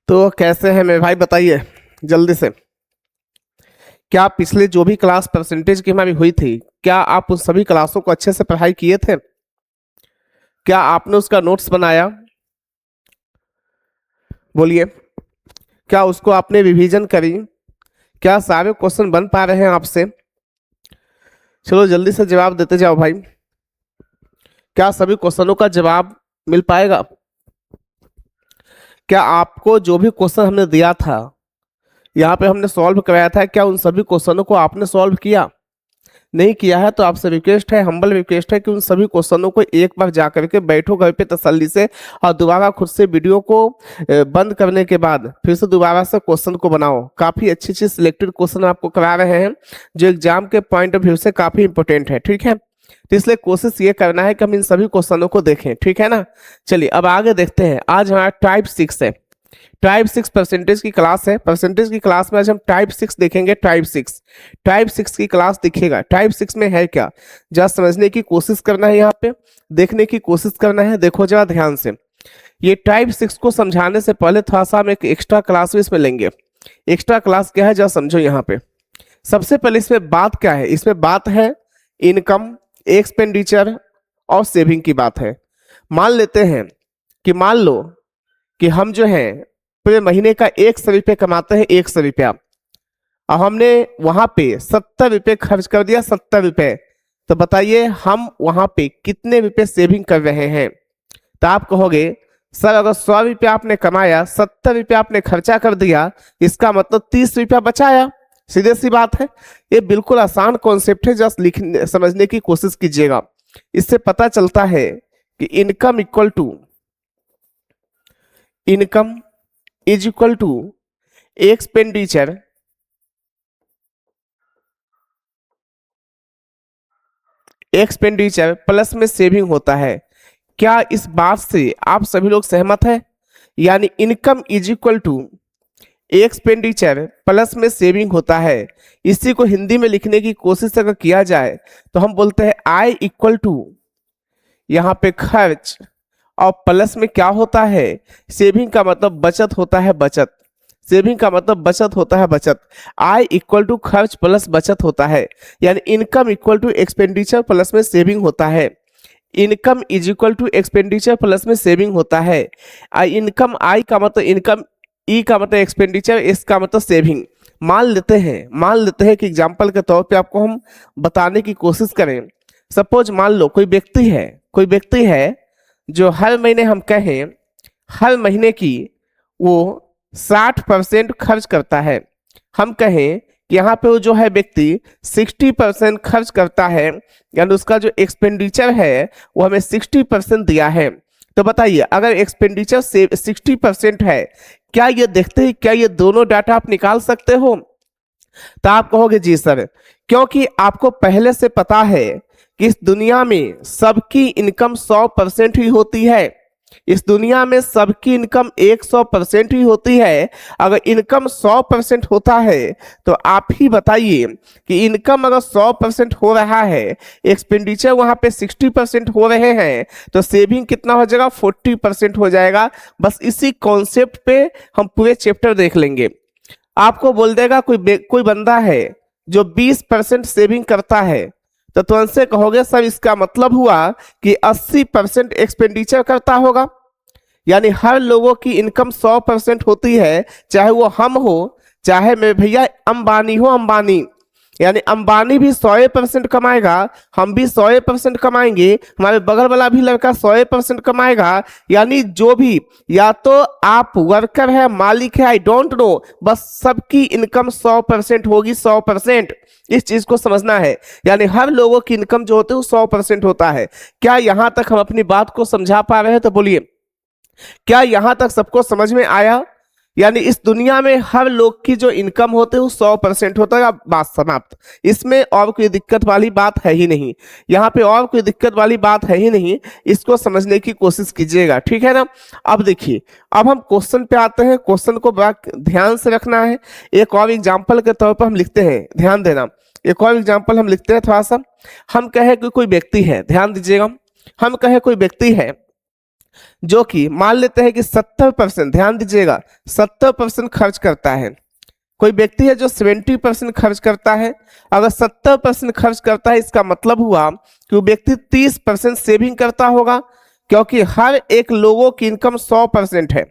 तो कैसे हैं मेरे भाई, बताइए जल्दी से। क्या पिछले जो भी क्लास परसेंटेज की हमारी हुई थी, क्या आप उन सभी क्लासों को अच्छे से पढ़ाई किए थे? क्या आपने उसका नोट्स बनाया? बोलिए। क्या उसको आपने रिवीजन करी? क्या सारे क्वेश्चन बन पा रहे हैं आपसे? चलो जल्दी से जवाब देते जाओ भाई। क्या सभी क्वेश्चनों का जवाब मिल पाएगा? क्या आपको जो भी क्वेश्चन हमने दिया था, यहाँ पे हमने सॉल्व कराया था, क्या उन सभी क्वेश्चनों को आपने सॉल्व किया? नहीं किया है तो आपसे रिक्वेस्ट है, हम्बल रिक्वेस्ट है कि उन सभी क्वेश्चनों को एक बार जा करके बैठो घर पे तसल्ली से, और दोबारा खुद से वीडियो को बंद करने के बाद फिर से दोबारा से क्वेश्चन को बनाओ। काफ़ी अच्छी अच्छी सिलेक्टेड क्वेश्चन आपको करा रहे हैं जो एग्जाम के पॉइंट ऑफ व्यू से काफ़ी इंपॉर्टेंट है, ठीक है। तो इसलिए कोशिश ये करना है कि हम इन सभी क्वेश्चनों को देखें, ठीक है ना। चलिए अब आगे देखते हैं। आज हमारा टाइप 6 है। टाइप 6 परसेंटेज की क्लास है। परसेंटेज की क्लास में आज हम टाइप 6 देखेंगे। टाइप 6 की क्लास दिखेगा। टाइप 6 में है क्या, जरा समझने की कोशिश करना है, यहाँ पे देखने की कोशिश करना है। देखो जरा ध्यान से। ये टाइप 6 को समझाने से पहले थोड़ा सा हम एक एक्स्ट्रा क्लास भी इसमें लेंगे। एक्स्ट्रा क्लास क्या है जरा समझो। यहाँ पे सबसे पहले इसमें बात क्या है, इसमें बात है इनकम, एक्सपेंडिचर और सेविंग की बात है। मान लेते हैं कि मान लो कि हम जो है पूरे महीने का 100 रुपये कमाते हैं, 100 रुपया, और हमने वहां पे 70 रुपये खर्च कर दिया, 70 रुपये। तो बताइए हम वहां पे कितने रुपए सेविंग कर रहे हैं? तो आप कहोगे सर अगर 100 रुपया आपने कमाया, 70 रुपया आपने खर्चा कर दिया, इसका मतलब 30 रुपया बचाया। सीधे सी बात है। ये बिल्कुल आसान कॉन्सेप्ट है, जस्ट लिखने समझने की कोशिश कीजिएगा। इससे पता चलता है कि income is equal to expenditure plus में सेविंग होता है। क्या इस बात से आप सभी लोग सहमत हैं? यानी income is equal to expenditure plus में सेविंग होता है। इसी को हिंदी में लिखने की कोशिश अगर किया जाए तो हम बोलते हैं आई इक्वल टू, यहाँ पे खर्च, और प्लस में क्या होता है, सेविंग का मतलब बचत होता है, बचत। सेविंग का मतलब बचत होता है, बचत। आई इक्वल टू खर्च प्लस बचत होता है। यानी income equal to expenditure plus में सेविंग होता है। Income is equal to expenditure plus में सेविंग होता है। इनकम आई का मतलब इनकम, ई का मतलब एक्सपेंडिचर, एस का मतलब सेविंग। मान लेते हैं कि एग्जाम्पल के तौर पे आपको हम बताने की कोशिश करें। सपोज मान लो कोई व्यक्ति है जो हर महीने, हम कहें हर महीने की वो 60% खर्च करता है। हम कहें कि यहाँ पे वो जो है व्यक्ति 60% खर्च करता है, यानी उसका जो एक्सपेंडिचर है वो हमें 60% दिया है। तो बताइए अगर एक्सपेंडिचर से 60% है, क्या ये देखते ही क्या ये दोनों डाटा आप निकाल सकते हो? तो आप कहोगे जी सर, क्योंकि आपको पहले से पता है कि इस दुनिया में सबकी इनकम 100% ही होती है। इस दुनिया में सबकी इनकम 100% ही होती है। अगर इनकम 100% होता है तो आप ही बताइए कि इनकम अगर 100% हो रहा है, एक्सपेंडिचर वहां पे 60% हो रहे हैं, तो सेविंग कितना हो जाएगा? 40% हो जाएगा। बस इसी कॉन्सेप्ट पे हम पूरे चैप्टर देख लेंगे। आपको बोल देगा कोई बंदा है जो 20% सेविंग करता है, तो तुरंत से कहोगे सर इसका मतलब हुआ कि 80% एक्सपेंडिचर करता होगा। यानी हर लोगों की इनकम 100% होती है, चाहे वो हम हो, चाहे मेरे भैया अंबानी हो, अंबानी। यानी अंबानी भी 100% कमाएगा, हम भी 100% कमाएंगे, हमारे बगल वाला भी लड़का 100% कमाएगा। यानी जो भी, या तो आप वर्कर है, मालिक है, आई डोंट नो, बस सबकी इनकम 100% होगी, 100%। इस चीज को समझना है। यानी हर लोगों की इनकम जो होती है वो 100% होता है। क्या यहां तक हम अपनी बात को समझा पा रहे हैं? तो बोलिए, क्या यहां तक सबको समझ में आया? यानी इस दुनिया में हर लोग की जो इनकम होती है वो 100% होता है। बात समाप्त। इसमें और कोई दिक्कत वाली बात है ही नहीं। यहाँ पे और कोई दिक्कत वाली बात है ही नहीं। इसको समझने की कोशिश कीजिएगा, ठीक है ना। अब देखिए, अब हम क्वेश्चन पे आते हैं। क्वेश्चन को बड़ा ध्यान से रखना है। एक और एग्जाम्पल के तौर पर हम लिखते हैं, ध्यान देना। एक और एग्जाम्पल हम लिखते हैं थोड़ा सा। हम कहें कि कोई व्यक्ति है, ध्यान दीजिएगा, हम कहें कोई व्यक्ति है जो कि मान लेते हैं कि 70%, ध्यान दीजिएगा, 70% खर्च करता है। कोई व्यक्ति है जो 70% खर्च करता है। अगर 70% खर्च करता है, इसका मतलब हुआ कि वो व्यक्ति 30% सेविंग करता होगा, क्योंकि हर एक लोगों की इनकम 100% है,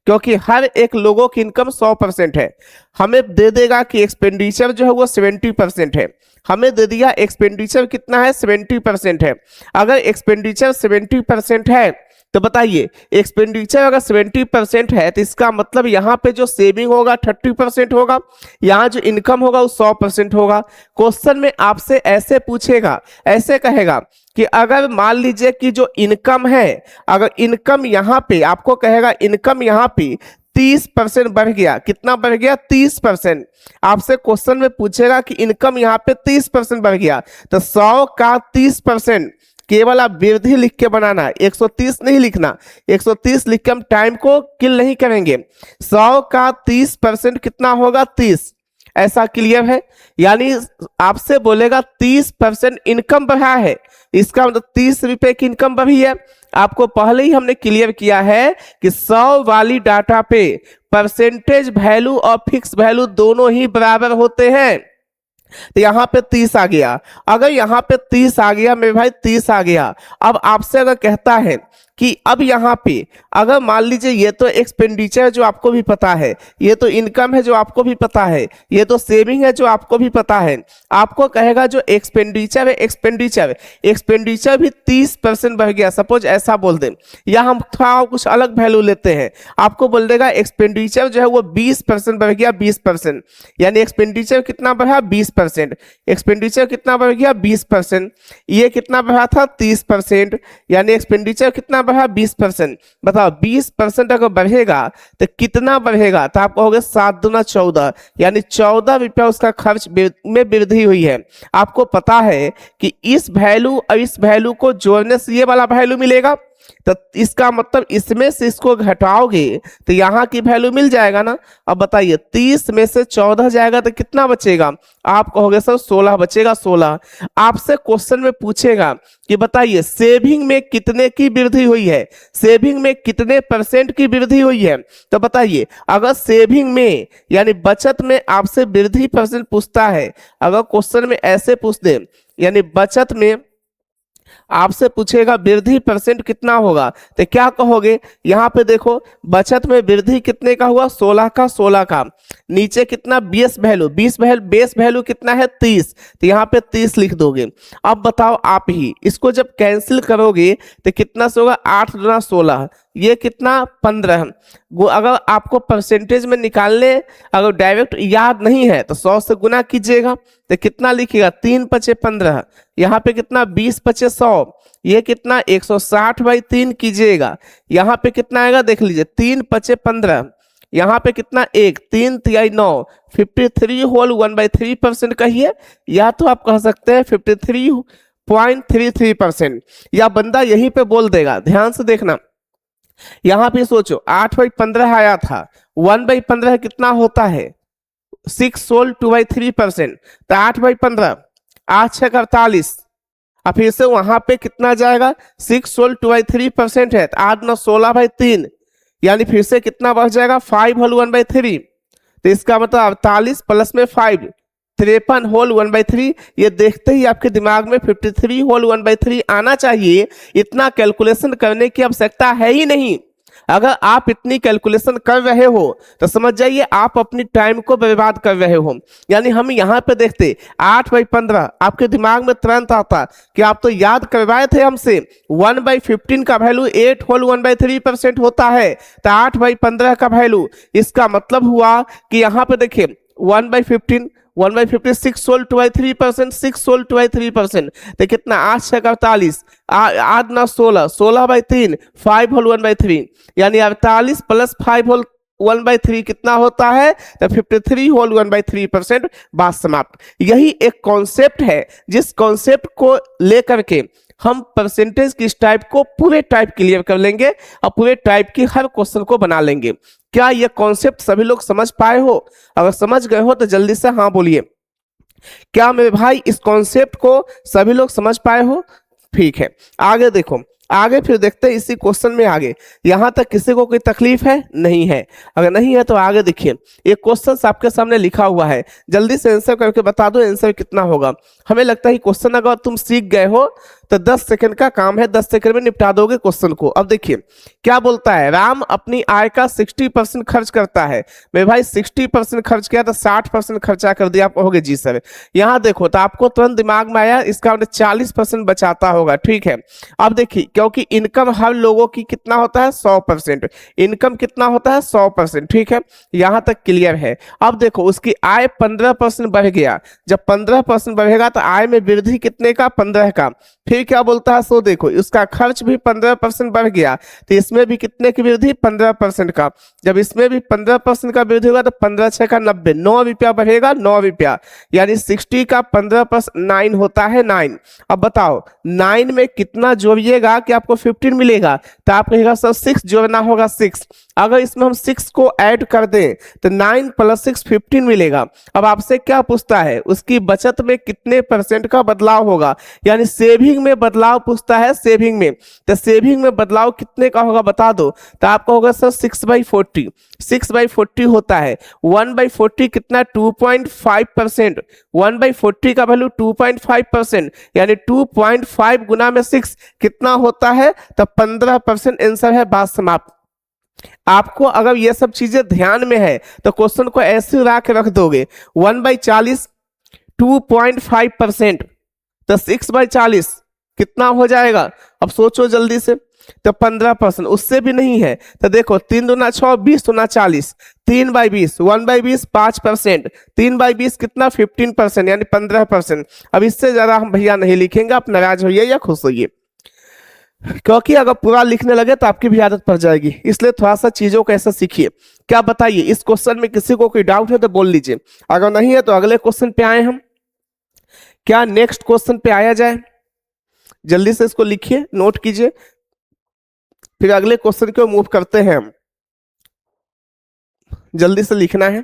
क्योंकि हर एक लोगों की इनकम 100% है। हमें दे देगा कि एक्सपेंडिचर जो है वो 70% है, हमें दे दिया एक्सपेंडिचर कितना है, 70% है। अगर एक्सपेंडिचर 70% है तो बताइए, एक्सपेंडिचर अगर 70% है तो इसका मतलब यहाँ पे जो सेविंग होगा 30% होगा, यहाँ जो इनकम होगा वो 100% होगा। क्वेश्चन में आपसे ऐसे पूछेगा, ऐसे कहेगा कि अगर मान लीजिए कि जो इनकम है, अगर इनकम यहाँ पे आपको कहेगा, इनकम यहाँ पे 30% बढ़ गया, कितना बढ़ गया, 30%। आपसे क्वेश्चन में पूछेगा कि इनकम यहाँ पे 30% बढ़ गया, तो 100 का 30% केवल आप वृद्धि लिख के बनाना है, 130 नहीं लिखना। 130 लिख के हम टाइम को किल नहीं करेंगे। 100 का 30% कितना होगा, 30। ऐसा क्लियर है? यानी आपसे बोलेगा 30% इनकम बढ़ा है, इसका मतलब 30 रुपए की इनकम बढ़ी है। आपको पहले ही हमने क्लियर किया है कि 100 वाली डाटा पे परसेंटेज वैल्यू और फिक्स वैल्यू दोनों ही बराबर होते हैं। तो यहाँ पे 30 आ गया। अगर यहाँ पे 30 आ गया मेरे भाई, 30 आ गया। अब आपसे अगर कहता है कि अब यहाँ पे अगर मान लीजिए ये तो एक्सपेंडिचर है जो आपको भी पता है, ये तो इनकम है जो आपको भी पता है, ये तो सेविंग है जो आपको भी पता है। आपको कहेगा जो एक्सपेंडिचर है, एक्सपेंडिचर भी 30% बढ़ गया, सपोज ऐसा बोल दें, या हम थोड़ा कुछ अलग वैल्यू लेते हैं, आपको बोल देगा एक्सपेंडिचर जो है वो 20% बढ़ गया, 20%। यानी एक्सपेंडिचर कितना बढ़ा, 20%। एक्सपेंडिचर कितना बढ़ गया, 20%। ये कितना बढ़ा था, 30%। यानी एक्सपेंडिचर कितना बढ़ा, 20%। बताओ 20% अगर बढ़ेगा तो कितना बढ़ेगा, तो आप कहोगे 7 दूना 14, यानी 14 रुपया उसका खर्च में वृद्धि हुई है। आपको पता है कि इस वैल्यू और इस वैल्यू को जोड़ने से ये वाला वैल्यू मिलेगा, तो इसका मतलब इसमें से इसको घटाओगे तो यहाँ की वैल्यू मिल जाएगा ना। अब बताइए 30 में से 14 जाएगा तो कितना बचेगा, आप कहोगे सर 16 बचेगा, 16। आपसे क्वेश्चन में पूछेगा कि बताइए सेविंग में कितने की वृद्धि हुई है, सेविंग में कितने % की वृद्धि हुई है। तो बताइए अगर सेविंग में यानी बचत में आपसे वृद्धि % पूछता है, अगर क्वेश्चन में ऐसे पूछ दे यानी बचत में आपसे पूछेगा वृद्धि % कितना होगा, तो क्या कहोगे, यहाँ पे देखो बचत में वृद्धि कितने का हुआ, 16 का, 16 का। नीचे कितना, बेस वैल्यू, बेस वैल्यू कितना है, 30, तो यहाँ पे 30 लिख दोगे। अब बताओ आप ही इसको जब कैंसिल करोगे तो कितना से होगा, 8 दूना 16, ये कितना, 15। अगर आपको परसेंटेज में निकालने अगर डायरेक्ट याद नहीं है तो 100 से गुना कीजिएगा, तो कितना लिखिएगा, 3 पचे 15, यहाँ पे कितना, 20 पचे 100, ये कितना, 160/3 कीजिएगा। यहाँ पे कितना आएगा, देख लीजिए, 3 पचे 15, यहाँ पे कितना, 1, 3 तिहाई 9, 53 होल 1/3% कहिए, या तो आप कह सकते हैं 53.33%, या बंदा यहीं पे बोल देगा। ध्यान से देखना, यहाँ पे सोचो 8/15 आया था, 1/15 कितना होता है, 6 होल 2/3%, तो 8/15, 8 6 48, अब फिर से वहां पे कितना जाएगा, 6 होल 2/3% है, तो 8 9 16/3, यानी फिर से कितना बढ़ जाएगा, 5 होल 1/3, तो इसका मतलब 48 प्लस में 5, 53 होल 1/3। ये देखते ही आपके दिमाग में 53 होल 1/3 आना चाहिए। इतना कैलकुलेशन करने की आवश्यकता है ही नहीं। अगर आप इतनी कैलकुलेशन कर रहे हो तो समझ जाइए आप अपनी टाइम को बर्बाद कर रहे हो। यानी हम यहाँ पे देखते 8/15, आपके दिमाग में तुरंत आता कि आप तो याद करवाए थे हमसे 1/15 का वैल्यू 8 होल 1/3% होता है, तो 8/15 का वैल्यू, इसका मतलब हुआ कि यहाँ पे देखिए 1/15, 6 होल 2/3%, 6 होल 2/3%, तो कितना, 8 6 48, 8 9 16, 16/3, 5 होल 1/3, यानी 48 प्लस 5 होल 1/3 कितना होता है, तो 53 होल 1/3%। बात समाप्त। यही एक कॉन्सेप्ट है जिस कॉन्सेप्ट को लेकर के हम परसेंटेज की इस टाइप को पूरे टाइप क्लियर कर लेंगे और पूरे टाइप की हर क्वेश्चन को बना लेंगे। क्या ये कॉन्सेप्ट सभी लोग समझ पाए हो? अगर समझ गए हो तो जल्दी से हाँ बोलिए। क्या मेरे भाई इस कॉन्सेप्ट को सभी लोग समझ पाए हो? ठीक है, आगे देखो। आगे फिर देखते हैं इसी क्वेश्चन में आगे। यहां तक किसी को कोई तकलीफ है? नहीं है। अगर नहीं है तो आगे देखिए, एक क्वेश्चन आपके सामने लिखा हुआ है, जल्दी से आंसर करके बता दो आंसर कितना होगा। हमें लगता है क्वेश्चन अगर तुम सीख गए हो तो 10 सेकंड का काम है, 10 सेकंड में निपटा दोगे क्वेश्चन को। अब देखिए क्या बोलता है, राम अपनी आय का 60% खर्च करता है। मैं भाई 60% खर्च किया तो 60% खर्चा कर दिया। आप कहोगे जी सर। यहाँ देखो तो आपको तुरंत दिमाग में आया इसका मतलब 40% बचाता होगा, ठीक है। अब देखिए क्योंकि इनकम हर लोगों की कितना होता है 100%, इनकम कितना होता है 100%, ठीक है। यहाँ तक क्लियर है। अब देखो उसकी आय 15% बढ़ गया, जब 15% बढ़ेगा तो आय में वृद्धि कितने का? 15 का। फिर क्या बोलता है, सो देखो उसका खर्च भी 15% बढ़ गया तो इसमें भी कितने की वृद्धि? 15% का। जब इसमें भी 15% का वृद्धि होगा तो 15 6 का 90, 9 रुपया बढ़ेगा, 9 रुपया, यानी 60 का 15% 9 होता है 9। अब बताओ 9 में कितना जोड़िएगा कि आपको 15 मिलेगा? तो आप कहेगा सर 6 जोड़ना होगा, 6। अगर इसमें हम 6 को ऐड कर दें तो 9 + 6 15 मिलेगा। अब आपसे क्या पूछता है, उसकी बचत में कितने % का बदलाव होगा, यानी सेविंग में बदलाव पूछता है, सेविंग में। तो सेविंग में बदलाव कितने का होगा बता दो। तो आपको होगा सर 6/40, 6/40 होता है। 1/40 कितना? 2.5%। 1/40 का वैल्यू 2.5%, यानी 2.5 गुना में 6 कितना होता है? तो 15% आंसर है। बात समाप्त। आपको अगर ये सब चीजें ध्यान में है तो क्वेश्चन को ऐसे उड़ा के रख दोगे। 1/40 2.5%, तो 6/40 कितना हो जाएगा? अब सोचो जल्दी से। तो 15%, उससे भी नहीं है तो देखो 3 दूना 6, 20 दूना 40, 3/20, 1/20 5%, 3/20 कितना? 15%, यानी 15%। अब इससे ज्यादा हम भैया नहीं लिखेंगे, आप नाराज होइए या खुश होइए, क्योंकि अगर पूरा लिखने लगे तो आपकी भी आदत पड़ जाएगी। इसलिए थोड़ा सा चीजों को ऐसा सीखिए। क्या बताइए इस क्वेश्चन में किसी को कोई डाउट है तो बोल लीजिए, अगर नहीं है तो अगले क्वेश्चन पे आए हम। क्या नेक्स्ट क्वेश्चन पे आया जाए? जल्दी से इसको लिखिए, नोट कीजिए, फिर अगले क्वेश्चन को मूव करते हैं हम। जल्दी से लिखना है।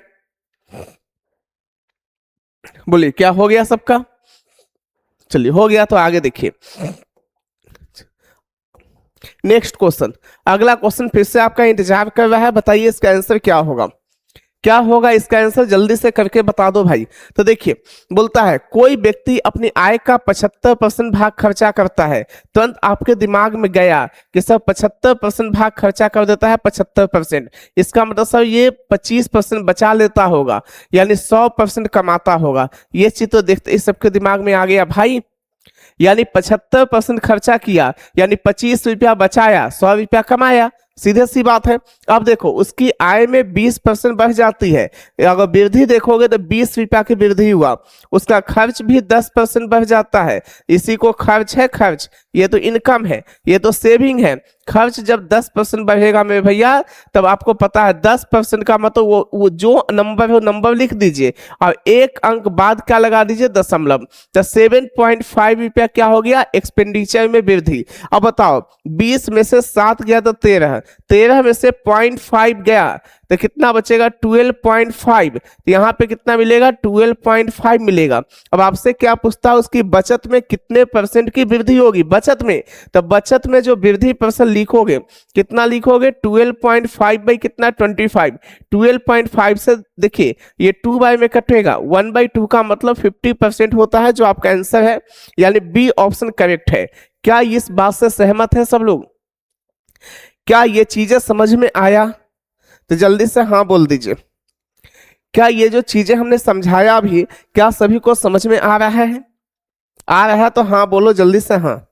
बोलिए क्या हो गया सबका? चलिए हो गया तो आगे देखिए नेक्स्ट क्वेश्चन। अगला क्वेश्चन फिर से आपका इंतजार कर रहा है, बताइए इसका आंसर क्या होगा? क्या होगा इसका आंसर? जल्दी से करके बता दो भाई। तो देखिए बोलता है कोई व्यक्ति अपनी आय का 75% भाग खर्चा करता है। तुरंत आपके दिमाग में गया कि सर 75% भाग खर्चा कर देता है 75%, इसका मतलब सर ये 25% बचा लेता होगा, यानी 100% कमाता होगा। ये चीज तो देखते इस सबके दिमाग में आ गया भाई, यानी 75% खर्चा किया, यानी 25 रुपया बचाया, 100 रुपया कमाया, सीधे सी बात है। अब देखो उसकी आय में 20% बढ़ जाती है, अगर वृद्धि देखोगे तो 20 रुपया की वृद्धि हुआ। उसका खर्च भी 10% बढ़ जाता है, इसी को खर्च है, खर्च। ये तो इनकम है, ये तो सेविंग है। खर्च जब 10% बढ़ेगा मेरे भैया, तब आपको पता है 10% का मतलब वो जो नंबर है वो नंबर लिख दीजिए और एक अंक बाद क्या लगा दीजिए? दशमलव। तो 7.5 रुपया क्या हो गया? एक्सपेंडिचर में वृद्धि। अब बताओ 20 में से 7 गया तो 13, 13 में से 0.5 गया तो कितना बचेगा? 12.5। तो यहाँ पे कितना मिलेगा? 12.5 मिलेगा। अब आपसे क्या पूछता है, उसकी बचत में कितने % की वृद्धि होगी? बचत में, तो बचत में जो वृद्धि % लिखोगे कितना लिखोगे? 12.5 बाई कितना? 25। 12.5 से देखिए ये 2 बाई में कटेगा, 1/2 का मतलब 50% होता है, जो आपका आंसर है, यानी बी ऑप्शन करेक्ट है। क्या इस बात से सहमत है सब लोग? क्या ये चीजें समझ में आया? तो जल्दी से हाँ बोल दीजिए। क्या ये जो चीजें हमने समझाया अभी, क्या सभी को समझ में आ रहा है? आ रहा है तो हाँ बोलो जल्दी से हाँ।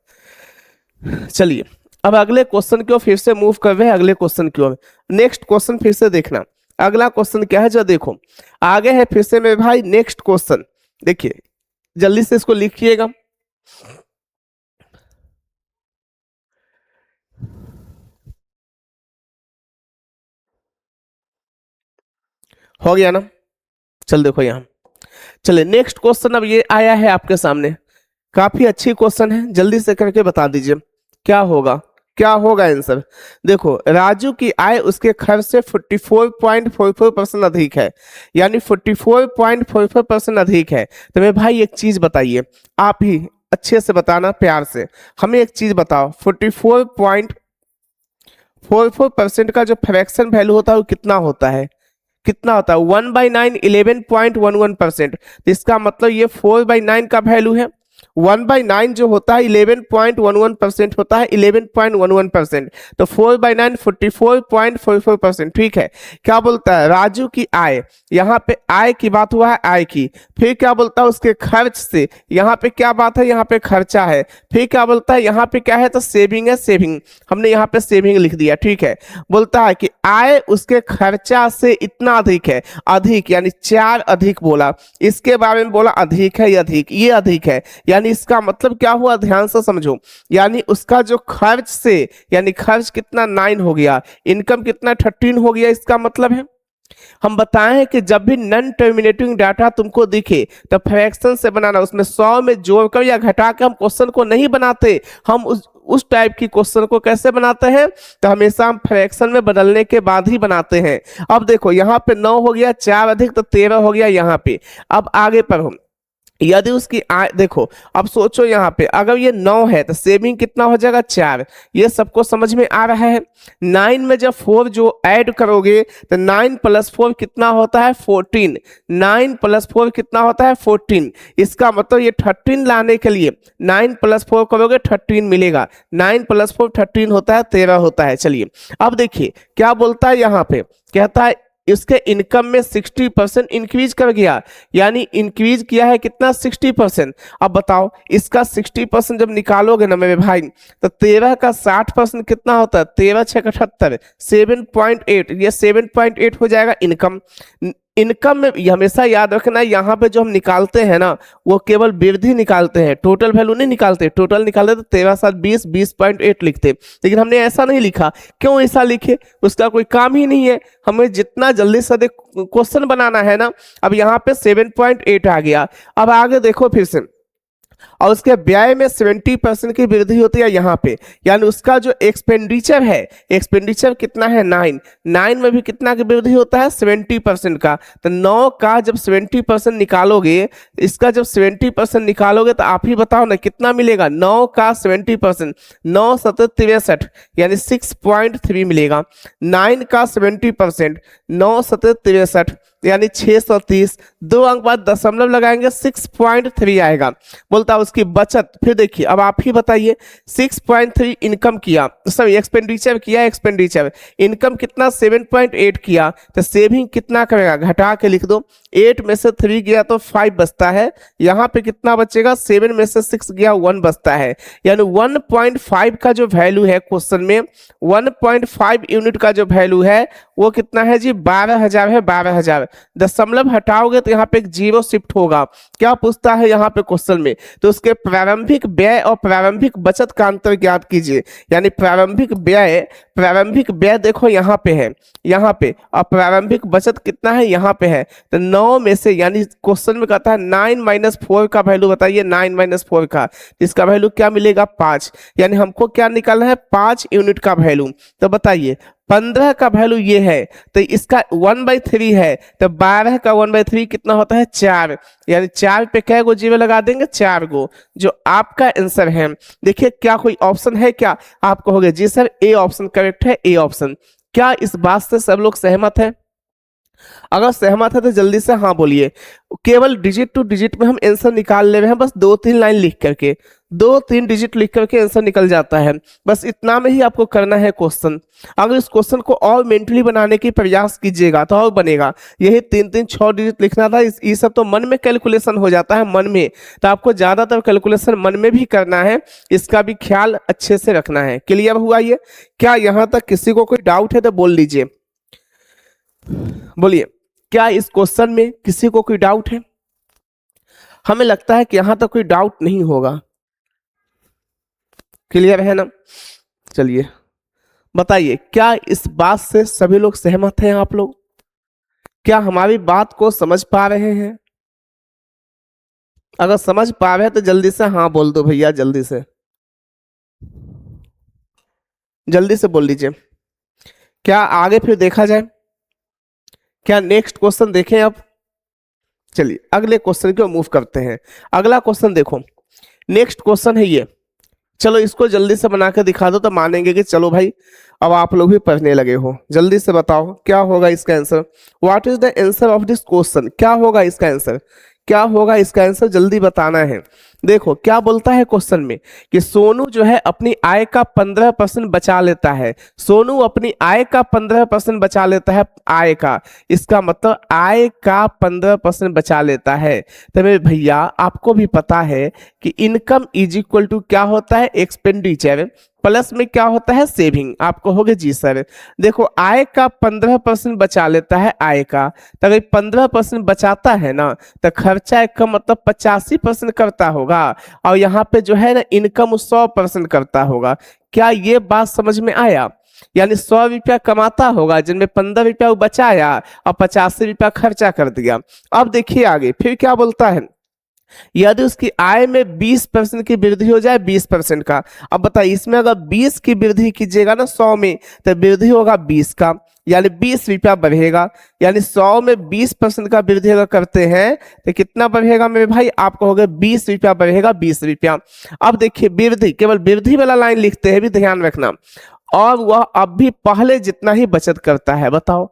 चलिए अब अगले क्वेश्चन की ओर फिर से मूव कर रहे हैं, अगले क्वेश्चन की ओर। नेक्स्ट क्वेश्चन फिर से देखना, अगला क्वेश्चन क्या है जो देखो आगे है फिर से मेरे भाई। नेक्स्ट क्वेश्चन देखिए, जल्दी से इसको लिखिएगा। हो गया ना? चल देखो यहाँ, चलिए नेक्स्ट क्वेश्चन अब ये आया है आपके सामने, काफी अच्छी क्वेश्चन है, जल्दी से करके बता दीजिए क्या होगा? क्या होगा आंसर? देखो राजू की आय उसके खर्च से 44.44% अधिक है, यानी 44.44% अधिक है। तो मेरे भाई एक चीज बताइए आप ही, अच्छे से बताना प्यार से। हमें एक चीज बताओ, 44.44% का जो फ्रैक्शन वैल्यू होता है वो कितना होता है? कितना होता है? 1/9 11.11%। इसका मतलब ये 4/9 का वैल्यू है। 1/9 जो होता है 11.11% होता है, 11.11%। तो 4/9 44.44%। ठीक है। क्या बोलता है? राजू की आय, यहाँ पे आय की बात हुआ है, आय की। फिर क्या बोलता है? उसके खर्च से, यहाँ पे क्या बात है? यहाँ पे खर्चा है। फिर क्या बोलता है? यहाँ पे क्या है? तो सेविंग है, सेविंग। हमने यहाँ पे सेविंग लिख दिया। ठीक है। बोलता है कि आय उसके खर्चा से इतना अधिक है, अधिक यानी 4 अधिक बोला। इसके बारे में बोला अधिक है, ये अधिक, ये अधिक है। यानी इसका मतलब क्या हुआ? ध्यान से समझो। यानी उसका जो खर्च से, यानी खर्च कितना? 9 हो गया, इनकम कितना? 13 हो गया। इसका मतलब है हम बताएं कि जब भी नॉन टर्मिनेटिंग डाटा तुमको दिखे तो फ्रैक्शन से बनाना, उसमें 100 में जोड़कर या घटाकर हम क्वेश्चन को नहीं बनाते। हम उस टाइप की क्वेश्चन को कैसे बनाते हैं? तो हमेशा हम फ्रैक्शन में बदलने के बाद ही बनाते हैं। अब देखो यहाँ पे 9 हो गया, 4 अधिक तो 13 हो गया यहाँ पे। अब आगे पढ़ो। यदि उसकी आय देखो, अब सोचो यहाँ पे अगर ये 9 है तो सेविंग कितना हो जाएगा? 4। ये सबको समझ में आ रहा है? 9 में जब 4 जो ऐड करोगे तो 9 + 4 कितना होता है? 14। 9 + 4 कितना होता है? 14। इसका मतलब ये 13 लाने के लिए 9 + 4 करोगे 13 मिलेगा। 9 + 4 13 होता है, 13 होता है। चलिए अब देखिए क्या बोलता है यहाँ पे, कहता है इसके इनकम में 60% इंक्रीज कर गया, यानी इंक्रीज किया है कितना? 60%। अब बताओ इसका 60% जब निकालोगे ना मेरे भाई, तो 13 का 60% कितना होता है? 13 × 6 = 78, 7.8। ये 7.8 हो जाएगा इनकम। इनकम में ये हमेशा याद रखना, यहाँ पे जो हम निकालते हैं ना वो केवल वृद्धि निकालते हैं, टोटल वैल्यू नहीं निकालते। टोटल निकालते तो 13 × 7 = 20, 20.8 लिखते, लेकिन हमने ऐसा नहीं लिखा। क्यों ऐसा लिखे? उसका कोई काम ही नहीं है। हमें जितना जल्दी से क्वेश्चन बनाना है ना। अब यहाँ पे 7.8 आ गया। अब आगे देखो फिर से, और उसके व्यय में 70% की वृद्धि होती है यहाँ पे, यानी उसका जो एक्सपेंडिचर है, एक्सपेंडिचर कितना है? 9। 9 में भी कितना की वृद्धि होता है? 70% का। तो 9 का जब 70% निकालोगे, इसका जब 70% निकालोगे तो आप ही बताओ ना कितना मिलेगा? 9 का 70%, 9 × 7 = 63, यानी 6.3 मिलेगा। 9 का 70%, 9 × 7 = 63, यानी 630। 2 अंक बाद दशमलव लगाएंगे, 6.3 आएगा। बोलता उसकी बचत। फिर देखिए अब आप ही बताइए, 6.3 इनकम किया, सॉरी एक्सपेंडिचर किया, एक्सपेंडिचर। इनकम कितना? 7.8 किया, तो सेविंग कितना करेगा? घटा के लिख दो। 8 में से 3 गया तो 5 बचता है। यहाँ पे कितना बचेगा? 7 में से 6 गया, 1 बचता है। यानी 1.5 का जो वैल्यू है क्वेश्चन में, 1.5 यूनिट का जो वैल्यू है वो कितना है जी? 12,000 है, 12,000। दशमलव हटाओगे तो यहाँ पे एक 0 शिफ्ट होगा। क्या पूछता है यहाँ पे क्वेश्चन में? तो उसके प्रारंभिक व्यय और प्रारंभिक बचत का अंतर ज्ञात कीजिए। यानी प्रारंभिक व्यय देखो यहाँ पे है, यहाँ पे, और प्रारंभिक बचत कितना है? यहाँ पे है। तो 9 में से, यानी क्वेश्चन में कहता है 9 - 4 का वैल्यू बताइए। 9 - 4 का, इसका वैल्यू क्या मिलेगा? 5। यानी हमको क्या निकालना है? 5 यूनिट का वैल्यू। तो बताइए 15 का वैल्यू ये है, तो इसका 1/3 है, तो 12 का 1/3 कितना होता है? 4। यानी 4 पे कै गो जीरो लगा देंगे? 4 गो। जो आपका आंसर है, देखिए क्या कोई ऑप्शन है क्या? आप कहोगे जी सर ए ऑप्शन करेक्ट है, ए ऑप्शन। क्या इस बात से सब लोग सहमत है? अगर सहमत है तो जल्दी से हाँ बोलिए। केवल डिजिट टू डिजिट में हम आंसर निकाल ले रहे हैं, बस 2-3 लाइन लिख करके, 2-3 डिजिट लिख करके आंसर निकल जाता है। बस इतना में ही आपको करना है क्वेश्चन। अगर इस क्वेश्चन को और मेंटली बनाने की प्रयास कीजिएगा तो और बनेगा। यही 3-3 6 डिजिट लिखना था, ये सब तो मन में कैलकुलेशन हो जाता है, मन में। तो आपको ज्यादातर कैलकुलेशन मन में भी करना है, इसका भी ख्याल अच्छे से रखना है। क्लियर हुआ ये? क्या यहाँ तक किसी को कोई डाउट है तो बोल लीजिए, बोलिए। क्या इस क्वेश्चन में किसी को कोई डाउट है? हमें लगता है कि यहां तक कोई डाउट नहीं होगा। क्लियर है ना? चलिए बताइए, क्या इस बात से सभी लोग सहमत हैं? आप लोग क्या हमारी बात को समझ पा रहे हैं? अगर समझ पा रहे हैं तो जल्दी से हाँ बोल दो भैया, जल्दी से, जल्दी से बोल दीजिए। क्या आगे फिर देखा जाए? क्या नेक्स्ट क्वेश्चन देखें अब? चलिए अगले क्वेश्चन को मूव करते हैं। अगला क्वेश्चन देखो, नेक्स्ट क्वेश्चन है ये। चलो इसको जल्दी से बना के दिखा दो तो मानेंगे कि चलो भाई अब आप लोग भी पढ़ने लगे हो। जल्दी से बताओ क्या होगा इसका answer. What is the answer of this question, क्या होगा इसका आंसर, क्या होगा इसका आंसर, जल्दी बताना है। देखो क्या बोलता है क्वेश्चन में कि सोनू जो है अपनी आय का 15% बचा लेता है। सोनू अपनी आय का 15% बचा लेता है, आय का, इसका मतलब आय का 15% बचा लेता है। तो मेरे भैया आपको भी पता है कि इनकम इज इक्वल टू क्या होता है, एक्सपेंडिचर प्लस में क्या होता है, सेविंग। आप कहोगे जी सर। देखो आय का 15% बचा लेता है, आय का, तो अगर 15% बचाता है ना तो खर्चा का मतलब 85% करता होगा, और यहाँ पे जो है ना इनकम 100% करता होगा। क्या ये बात समझ में आया। यानी 100 रुपया कमाता होगा जिनमें 15 रुपया वो बचाया और 85 रुपया खर्चा कर दिया। अब देखिए आगे फिर क्या बोलता है, यदि उसकी आय में 20% की वृद्धि हो जाए, 20% का। अब बताइए इसमें अगर 20 की वृद्धि कीजिएगा ना 100 में, तो वृद्धि होगा 20 का, यानी 20 रुपया बढ़ेगा। यानी 100 में 20% का वृद्धि अगर करते हैं तो कितना बढ़ेगा मेरे भाई, आप कहोगे 20 रुपया बढ़ेगा, 20 रुपया। अब देखिए वृद्धि, केवल वृद्धि वाला लाइन लिखते हैं भी ध्यान रखना। और वह अब भी पहले जितना ही बचत करता है, बताओ,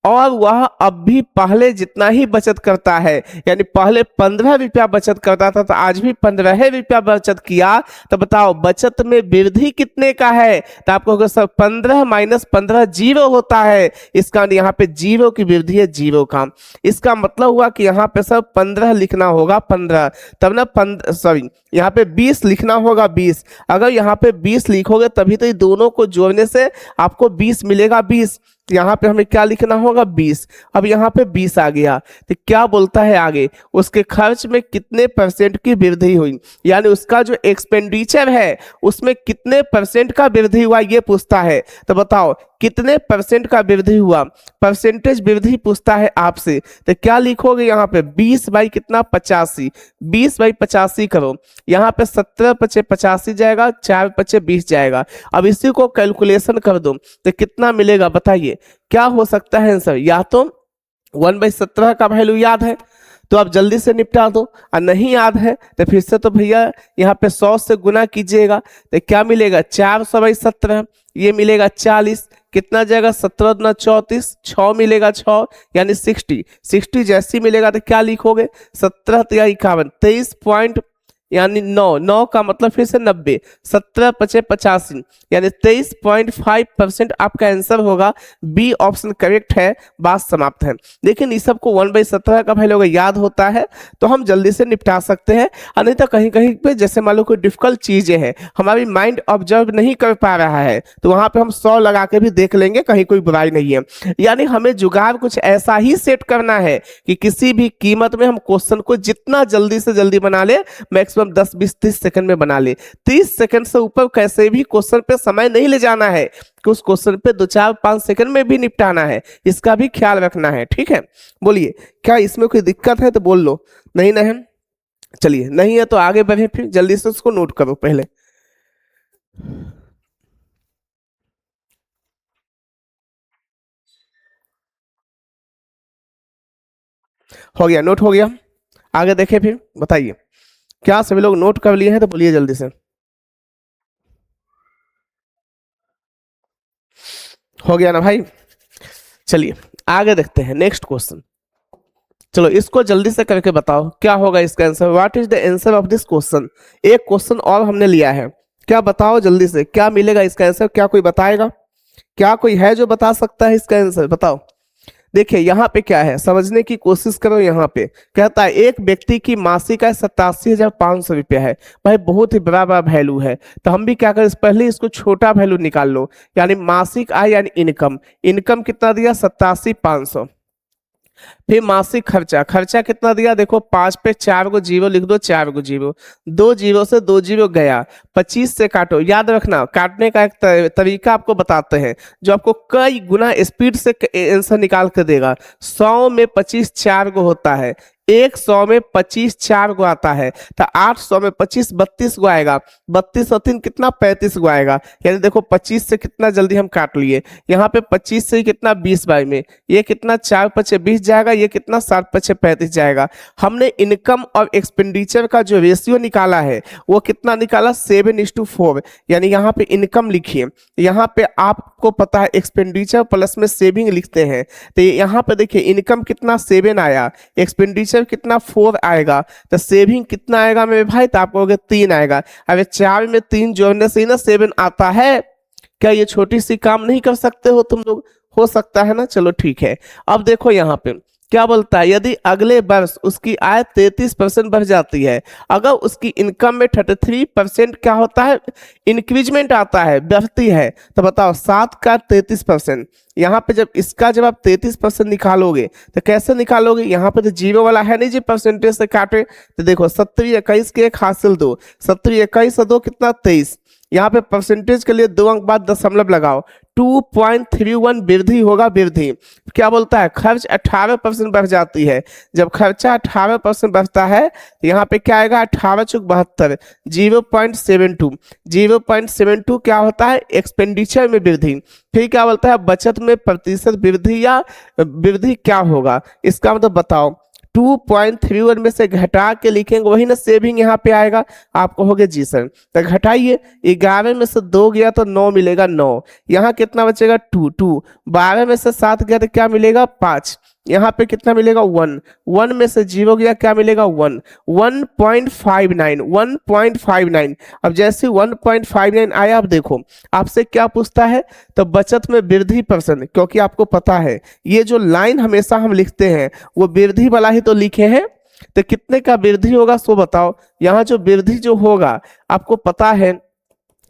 और वह अब भी पहले जितना ही बचत करता है। यानी पहले 15 रुपया बचत करता था तो आज भी 15 रुपया बचत किया। तो बताओ बचत में वृद्धि कितने का है, तो आपको सर 15 माइनस 15 जीरो होता है। इसका यहाँ पे जीरो की वृद्धि है, जीरो का। इसका मतलब हुआ कि यहाँ पे सर 15 लिखना होगा, 15, तब ना 15, सॉरी यहाँ पे 20 लिखना होगा, 20। अगर यहाँ पे 20 लिखोगे तभी तो ये दोनों को जोड़ने से आपको 20 मिलेगा, 20। यहाँ पे हमें क्या लिखना होगा, 20। अब यहाँ पे 20 आ गया तो क्या बोलता है आगे, उसके खर्च में कितने परसेंट की वृद्धि हुई। यानी उसका जो एक्सपेंडिचर है उसमें कितने परसेंट का वृद्धि हुआ ये पूछता है। तो बताओ कितने परसेंट का वृद्धि हुआ, परसेंटेज वृद्धि पूछता है आपसे। तो क्या लिखोगे यहाँ पे 20 बाई कितना, 85, 20 बाई 85 करो। यहाँ पे 17 पचे 85 जाएगा, 4 पचे 20 जाएगा। अब इसी को कैलकुलेशन कर दो तो कितना मिलेगा बताइए, क्या हो सकता है आंसर। या तो 1/17 का वैल्यू याद है तो आप जल्दी से निपटा दो, और नहीं याद है तो फिर से तो भैया यहाँ पे 100 से गुना कीजिएगा तो क्या मिलेगा, 400/17, ये मिलेगा 40, कितना जाएगा 17 दूना 34, 6 मिलेगा 6, यानी 60 जैसी मिलेगा तो क्या लिखोगे, 17 या 51, 23 पॉइंट यानी 9 का मतलब फिर से 90, 17 पचे 85, यानी 23.5% आपका आंसर होगा। बी ऑप्शन करेक्ट है, बात समाप्त है। लेकिन इस सबको 1/17 का वैल्यू अगर याद होता है तो हम जल्दी से निपटा सकते हैं, और नहीं तो कहीं कहीं पे जैसे मान लो कोई डिफिकल्ट चीजें हैं हमारी माइंड ऑब्जर्व नहीं कर पा रहा है तो वहां पे हम 100 लगा के भी देख लेंगे, कहीं कोई बुराई नहीं है। यानी हमें जुगाड़ कुछ ऐसा ही सेट करना है कि किसी भी कीमत में हम क्वेश्चन को जितना जल्दी से जल्दी बना ले, मैक्सिमम 10 20 30 सेकंड में बना ले। 30 सेकंड से ऊपर कैसे भी क्वेश्चन पे समय नहीं ले जाना है कि उस क्वेश्चन पे 2 4 5 सेकंड में भी निपटाना है, इसका भी ख्याल रखना है, ठीक है। बोलिए क्या इसमें कोई दिक्कत है तो बोल लो, नहीं नहीं चलिए नहीं है तो आगे बढ़े, फिर जल्दी से उसको नोट करो पहले। हो गया, नोट हो गया, आगे देखे फिर बताइए। क्या सभी लोग नोट कर लिए हैं तो बोलिए जल्दी से। हो गया ना भाई, चलिए आगे देखते हैं नेक्स्ट क्वेश्चन। चलो इसको जल्दी से करके बताओ क्या होगा इसका answer. What is the answer of this question. एक क्वेश्चन और हमने लिया है, क्या बताओ जल्दी से क्या मिलेगा इसका आंसर। क्या कोई बताएगा, क्या कोई है जो बता सकता है इसका आंसर, बताओ। देखिए यहाँ पे क्या है समझने की कोशिश करो। यहाँ पे कहता है एक व्यक्ति की मासिक आय 87,500 रुपया है। भाई बहुत ही बड़ा बड़ा वैल्यू है, तो हम भी क्या करें पहले इसको छोटा वैल्यू निकाल लो। यानी मासिक आय यानी इनकम, इनकम कितना दिया 87,500। फिर मासिक खर्चा, खर्चा कितना दिया देखो 5 पे 4 को जीरो लिख दो, 4 को जीरो, 2 जीरो से 2 जीरो गया, 25 से काटो। याद रखना काटने का एक तरीका आपको बताते हैं जो आपको कई गुना स्पीड से आंसर निकाल कर देगा। 100 में 25 4 को होता है, 100 में 25 4 गो आता है, तो 800 में 25 32 गो आएगा, 32 और 3 कितना 35 गो आएगा। यानी देखो 25 से कितना जल्दी हम काट लिए, यहाँ पे 25 से कितना 20 बाई में, ये कितना 4 पचे 20 जाएगा, ये कितना 7 पचे 35 जाएगा। हमने इनकम और एक्सपेंडिचर का जो रेशियो निकाला है वो कितना निकाला 7:4। यानी यहाँ पे इनकम लिखिए, यहाँ पे आपको पता है एक्सपेंडिचर प्लस में सेविंग लिखते हैं, तो यहाँ पे देखिए इनकम कितना 7 आया, एक्सपेंडिचर कितना 4 आएगा, तो सेविंग कितना आएगा मेरे भाई, तो आप कहोगे 3 आएगा। अब 4 में 3 जोड़ने से ही ना 7 आता है। क्या ये छोटी सी काम नहीं कर सकते हो तुम लोग? हो सकता है ना, चलो ठीक है। अब देखो यहाँ पे क्या बोलता है, यदि अगले वर्ष उसकी आय 33% बढ़ जाती है, अगर उसकी इनकम में 33% क्या होता है इंक्रीजमेंट आता है, बढ़ती है, तो बताओ 7 का 33%। यहाँ पे जब आप 33% निकालोगे तो कैसे निकालोगे, यहाँ पे तो जीरो वाला है नहीं जी परसेंटेज से काटे, तो देखो 70 21 के एक हासिल 2, 70 21 2 कितना 23, यहाँ पे परसेंटेज के लिए 2 अंक बाद दशमलव लगाओ, 2.31 वृद्धि होगा, वृद्धि। क्या बोलता है खर्च 18% बढ़ जाती है, जब खर्चा 18% बढ़ता है तो यहाँ पे क्या आएगा 18 चुक 72, 0.72, 0.72 क्या होता है एक्सपेंडिचर में वृद्धि। फिर क्या बोलता है बचत में प्रतिशत वृद्धि या वृद्धि क्या होगा, इसका मतलब बताओ 2.31 में से घटा के लिखेंगे वही ना सेविंग यहाँ पे आएगा। आप कहोगे जी सर, तो घटाइए, 11 में से 2 गया तो 9 मिलेगा, 9 यहाँ कितना बचेगा 2 2, 12 में से 7 गया तो क्या मिलेगा 5, यहाँ पे कितना मिलेगा 1, 1 में से 0 गया क्या मिलेगा 1, 1.59, 1.59। अब जैसे 1.59 आया, अब देखो आपसे क्या पूछता है, तो बचत में वृद्धि परसेंट, क्योंकि आपको पता है ये जो लाइन हमेशा हम लिखते हैं वो वृद्धि वाला ही तो लिखे हैं, तो कितने का वृद्धि होगा सो बताओ। यहाँ जो वृद्धि जो होगा आपको पता है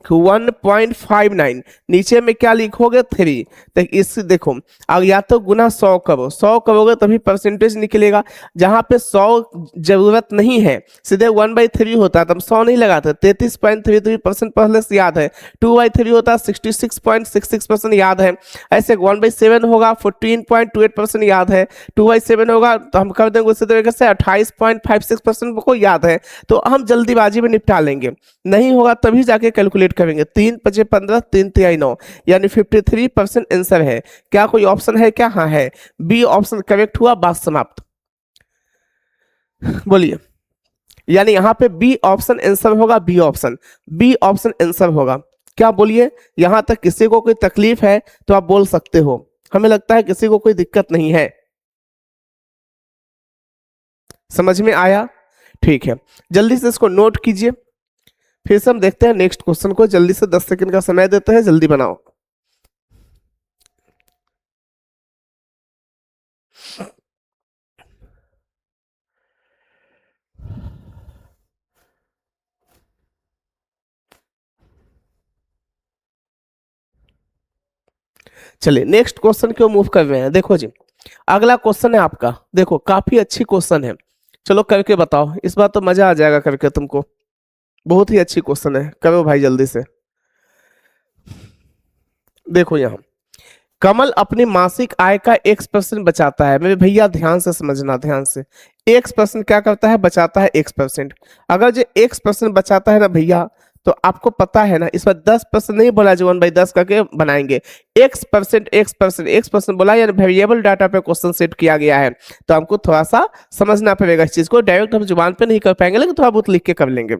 1.59, नीचे में क्या लिखोगे 3, तो इस देखो अब या तो गुना 100 करो, 100 करोगे तभी परसेंटेज निकलेगा, जहां पे 100 जरूरत नहीं है सीधे 1/3 होता है, तो हम 100 नहीं लगाते, 33.33% पहले से याद है, 2/3 होता है 66.66% याद है, ऐसे 1/7 होगा 14.28% याद है, 2/7 होगा तो हम कर देंगे उसी तरीके से 28.56% को याद है, तो हम जल्दीबाजी में निपटा लेंगे, नहीं होगा तभी जाके कैलकुलेट करेंगे। 3 पचे 15, 3 तिहाई 9, यानी 53% आंसर है। क्या कोई ऑप्शन है क्या? हाँ है, बी ऑप्शन करेक्ट हुआ, बात समाप्त। बोलिए, यानी यहाँ पे बी ऑप्शन आंसर होगा, बी ऑप्शन आंसर होगा। क्या बोलिए, यहां तक किसी को कोई तकलीफ है तो आप बोल सकते हो, हमें लगता है किसी को कोई दिक्कत नहीं है। समझ में आया? ठीक है, जल्दी से इसको नोट कीजिए, फिर से हम देखते हैं नेक्स्ट क्वेश्चन को। जल्दी से 10 सेकंड का समय देते हैं, जल्दी बनाओ। चलिए नेक्स्ट क्वेश्चन क्यों मूव कर रहे हैं। देखो जी, अगला क्वेश्चन है आपका, देखो काफी अच्छी क्वेश्चन है, चलो करके बताओ, इस बार तो मजा आ जाएगा करके तुमको, बहुत ही अच्छी क्वेश्चन है, करो भाई जल्दी से। देखो यहाँ कमल अपनी मासिक आय का X% बचाता है, मेरे भैया ध्यान से समझना, ध्यान से, X% क्या करता है बचाता है X%। अगर जो X% बचाता है ना भैया, तो आपको पता है ना इस पर 10% नहीं बोला जो 1/10 करके बनाएंगे, X% बोला, यानी वेरिएबल डाटा पे क्वेश्चन सेट किया गया है, तो हमको थोड़ा सा समझना पड़ेगा इस चीज को, डायरेक्ट हम जुबान पे नहीं कर पाएंगे लेकिन थोड़ा बहुत लिख के कर लेंगे।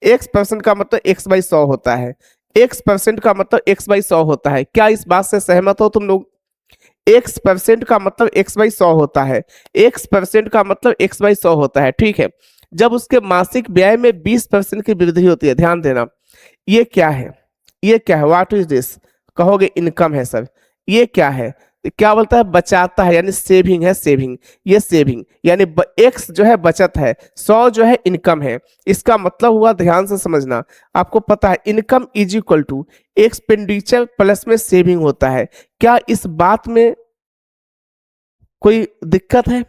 X% का मतलब X/100 होता है, X% का मतलब X/100 होता है। क्या इस बात से सहमत हो तुम लोग? X% का मतलब X/100 होता है, X% का मतलब X/100 होता है, ठीक है। जब उसके मासिक व्यय में 20% की वृद्धि होती है, ध्यान देना, ये क्या है, ये क्या है, व्हाट इज दिस, कहोगे इनकम है सर, ये क्या है, क्या बोलता है बचाता है, यानी सेविंग है, सेविंग, ये सेविंग, यानी एक्स जो है बचत है, 100 जो है इनकम है, इसका मतलब हुआ, ध्यान से समझना, आपको पता है income is equal to expenditure plus में सेविंग होता है। क्या इस बात में कोई दिक्कत है?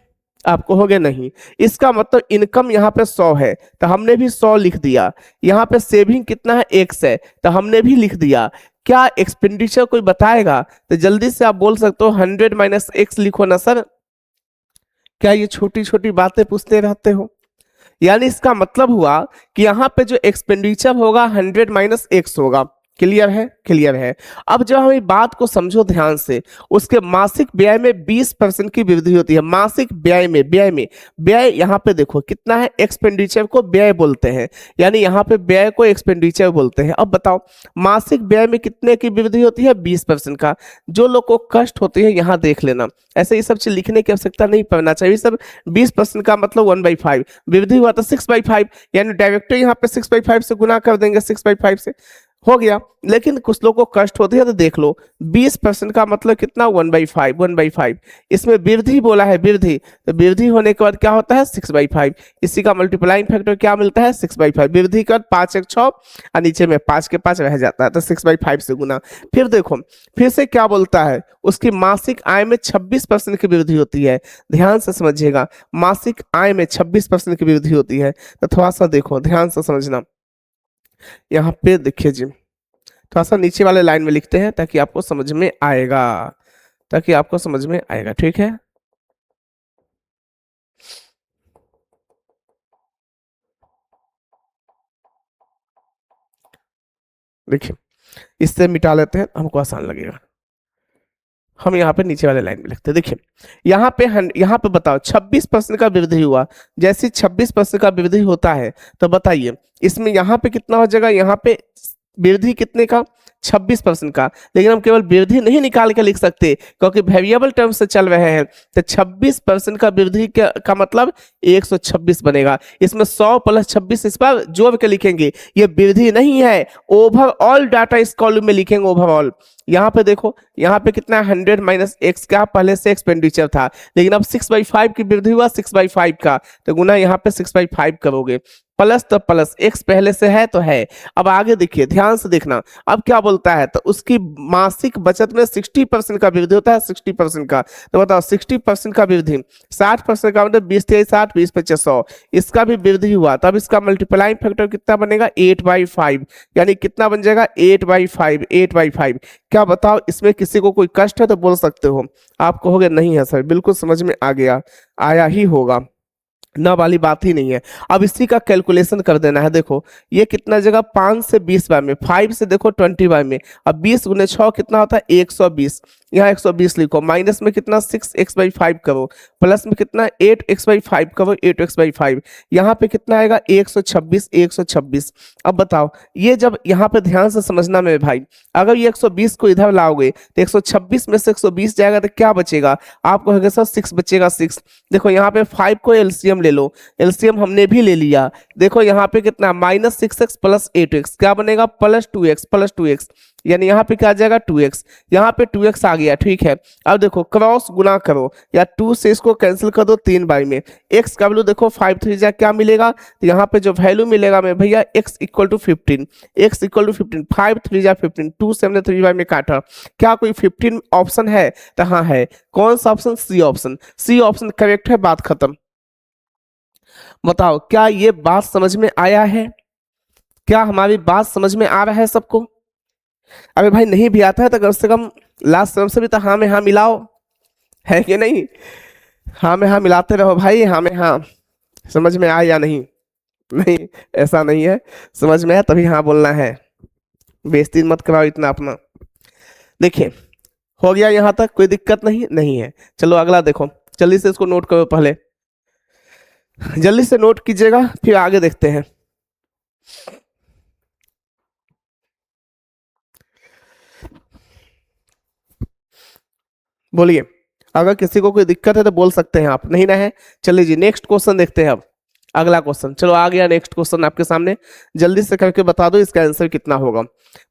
आप कहोगे नहीं, इसका मतलब इनकम यहाँ पे 100 है तो हमने भी 100 लिख दिया, यहाँ पे सेविंग कितना है X है तो हमने भी लिख दिया। क्या एक्सपेंडिचर कोई बताएगा? तो जल्दी से आप बोल सकते हो 100 - X लिखो ना सर, क्या ये छोटी छोटी बातें पूछते रहते हो? यानी इसका मतलब हुआ कि यहाँ पे जो एक्सपेंडिचर होगा 100 माइनस एक्स होगा। क्लियर है? क्लियर है। अब जब हम इस बात को समझो ध्यान से, उसके मासिक व्यय में 20% की वृद्धि होती है। मासिक व्यय में व्यय यहाँ पे देखो कितना है, एक्सपेंडिचर को व्यय बोलते हैं, यानी यहाँ पे व्यय को एक्सपेंडिचर बोलते हैं। अब बताओ मासिक व्यय में कितने की वृद्धि होती है? 20% का। जो लोग को कष्ट होती है यहाँ देख लेना, ऐसे ये सब चीज लिखने की आवश्यकता नहीं पड़ना चाहिए। सब 20% का मतलब 1/5, वृद्धि हुआ तो 6/5, यानी डायरेक्ट यहाँ पे 6/5 से गुना कर देंगे, 6/5 से हो गया। लेकिन कुछ लोगों को कष्ट होती है तो देख लो 20% का मतलब कितना, 1/5। इसमें वृद्धि बोला है, वृद्धि, तो वृद्धि होने के बाद क्या होता है, 6/5। इसी का मल्टीप्लाइंग फैक्टर क्या मिलता है, 6/5। वृद्धि के बाद 5 एक 6 और नीचे में 5 के 5 रह जाता है, तो 6/5 से गुना। फिर देखो फिर से क्या बोलता है, उसकी मासिक आय में 26% की वृद्धि होती है। ध्यान से समझिएगा, मासिक आय में 26% की वृद्धि होती है। तो थोड़ा सा देखो ध्यान से समझना, यहाँ पे देखिए जी, थोड़ा सा नीचे वाले लाइन में लिखते हैं ताकि आपको समझ में आएगा, ताकि आपको समझ में आएगा। ठीक है, देखिए इससे मिटा लेते हैं, हमको आसान लगेगा। हम यहाँ पे नीचे वाले लाइन में लिखते हैं। देखिए यहाँ पे बताओ 26% का वृद्धि हुआ। जैसे 26% का वृद्धि होता है तो बताइए इसमें यहाँ पे कितना हो जाएगा, यहाँ पे वृद्धि कितने का, 26% का। लेकिन हम केवल वृद्धि नहीं निकाल के लिख सकते क्योंकि वेरिएबल टर्म से चल रहे हैं, तो 26% का वृद्धि का मतलब 126 बनेगा। इसमें 100 प्लस 26 इस पर जोड़ के लिखेंगे, ये वृद्धि नहीं है, ओवरऑल डाटा इस कॉलम में लिखेंगे, ओवरऑल। यहाँ पे देखो यहाँ पे कितना 100 माइनस एक्स का पहले से एक्सपेंडिचर था, लेकिन अब 6/5 की वृद्धि हुआ, 6/5 का, तो गुना यहाँ पे 6/5 करोगे, प्लस तो प्लस एक्स पहले से है तो है। अब आगे देखिए ध्यान से देखना, अब क्या बोलता है, तो उसकी मासिक बचत में 60% का वृद्धि होता है, 60% का। तो बताओ 60% का वृद्धि, 60% का मतलब 20 × 60 20 × 100, इसका भी वृद्धि हुआ, तब इसका मल्टीप्लाइंग फैक्टर कितना बनेगा, 8/5, यानी कितना बन जाएगा, 8/5। क्या बताओ इसमें किसी को कोई कष्ट है तो बोल सकते हो, आप कहोगे नहीं है सर, बिल्कुल समझ में आ गया, आया ही होगा, ना वाली बात ही नहीं है। अब इसी का कैलकुलेशन कर देना है। देखो ये कितना जगह, 5 से 20 बार में, 5 से देखो 20 बार में, अब 20 × 6 कितना होता है, 120। यहाँ 120 लिखो, माइनस में कितना 6x/5 करो, प्लस में कितना 8x/5 करो, 8x/5। यहाँ पे कितना आएगा 126। अब बताओ ये जब यहाँ पे ध्यान से समझना मेरे भाई, अगर ये 120 को इधर लाओगे तो 126 में से 120 जाएगा तो क्या बचेगा, आप कहोगे सर 6 बचेगा, 6। देखो यहाँ पे 5 को एलसीएम ले लो, एलसीएम हमने भी ले लिया। देखो यहाँ पे कितना -6x + 8x क्या बनेगा, +2x, यानी यहाँ पे क्या आ जाएगा 2x, यहाँ पे 2x आ गया। ठीक है, अब देखो क्रॉस गुना करो, या 2 से इसको कैंसिल कर दो 3 बार में, x का वैल्यू देखो 5 3 जा क्या मिलेगा, तो यहाँ पे जो वैल्यू मिलेगा मेरे भैया x = 15, 5 3 जा 15, 2 से हमने 3 बार में काटा, क्या कोई 15 ऑप्शन है, तो हाँ है। कौन सा ऑप्शन, सी ऑप्शन करेक्ट है, बात खत्म। बताओ क्या ये बात समझ में आया है, क्या हमारी बात समझ में आ रहा है सबको? अरे भाई नहीं भी आता है तो कम से कम लास्ट टर्म से भी तो हाँ में हाँ मिलाओ, है कि नहीं? हाँ में हाँ मिलाते रहो भाई, हाँ में हाँ। समझ में आया या नहीं? नहीं, ऐसा नहीं है, समझ में आया तभी हाँ बोलना है, बेइज्जती मत कराओ इतना अपना। देखिए हो गया यहाँ तक, कोई दिक्कत नहीं है। चलो अगला देखो, जल्दी से इसको नोट करो, पहले जल्दी से नोट कीजिएगा, फिर आगे देखते हैं। बोलिए, अगर किसी को कोई दिक्कत है तो बोल सकते हैं आप, नहीं ना है? चलिए जी नेक्स्ट क्वेश्चन देखते हैं अब, अगला क्वेश्चन। चलो आ गया नेक्स्ट क्वेश्चन आपके सामने, जल्दी से करके बता दो इसका आंसर कितना होगा।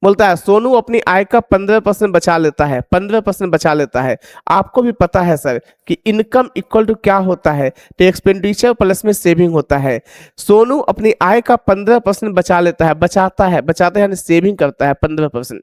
बोलता है सोनू अपनी आय का 15% बचा लेता है, 15% बचा लेता है। आपको भी पता है सर कि इनकम इक्वल टू क्या होता है, तो एक्सपेंडिचर प्लस में सेविंग होता है। सोनू अपनी आय का 15% बचा लेता है, बचाता है यानी सेविंग करता है 15%।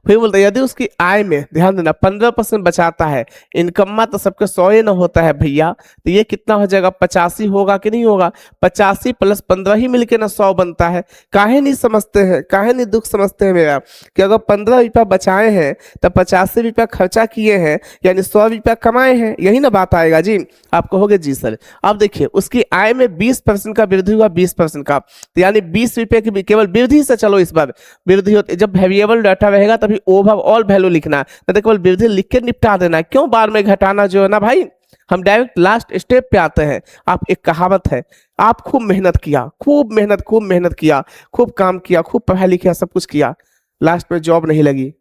फिर बोलता है यदि उसकी आय में ध्यान देना 15% बचाता है, इनकम में तो सबके 100 ही ना होता है भैया, तो ये कितना हो जाएगा 85 होगा कि नहीं होगा, 85 प्लस 15 ही मिलके ना 100 बनता है। काहे नहीं समझते हैं, काहे नहीं दुख समझते हैं मेरा, कि अगर 15 रुपया बचाए हैं तो 85 रुपया खर्चा किए हैं, यानी 100 रुपया कमाए हैं, यही ना बात आएगा जी। आप कहोगे जी सर। अब देखिए उसकी आय में 20% का वृद्धि हुआ, 20% का, तो यानी 20 रुपये की केवल वृद्धि से चलो इस बार वृद्धि होती, जब वेरिएबल डाटा रहेगा तभी ओवरऑल वैल्यू लिखना है, नहीं तो केवल वृद्धि लिख के निपटा देना है, क्यों बार में घटाना जो है ना भाई। हम डायरेक्ट लास्ट स्टेप पे आते हैं। आप एक कहावत है, आप खूब मेहनत किया, खूब मेहनत किया, खूब काम किया, खूब पढ़ाई लिखा, सब कुछ किया, लास्ट में जॉब नहीं लगी,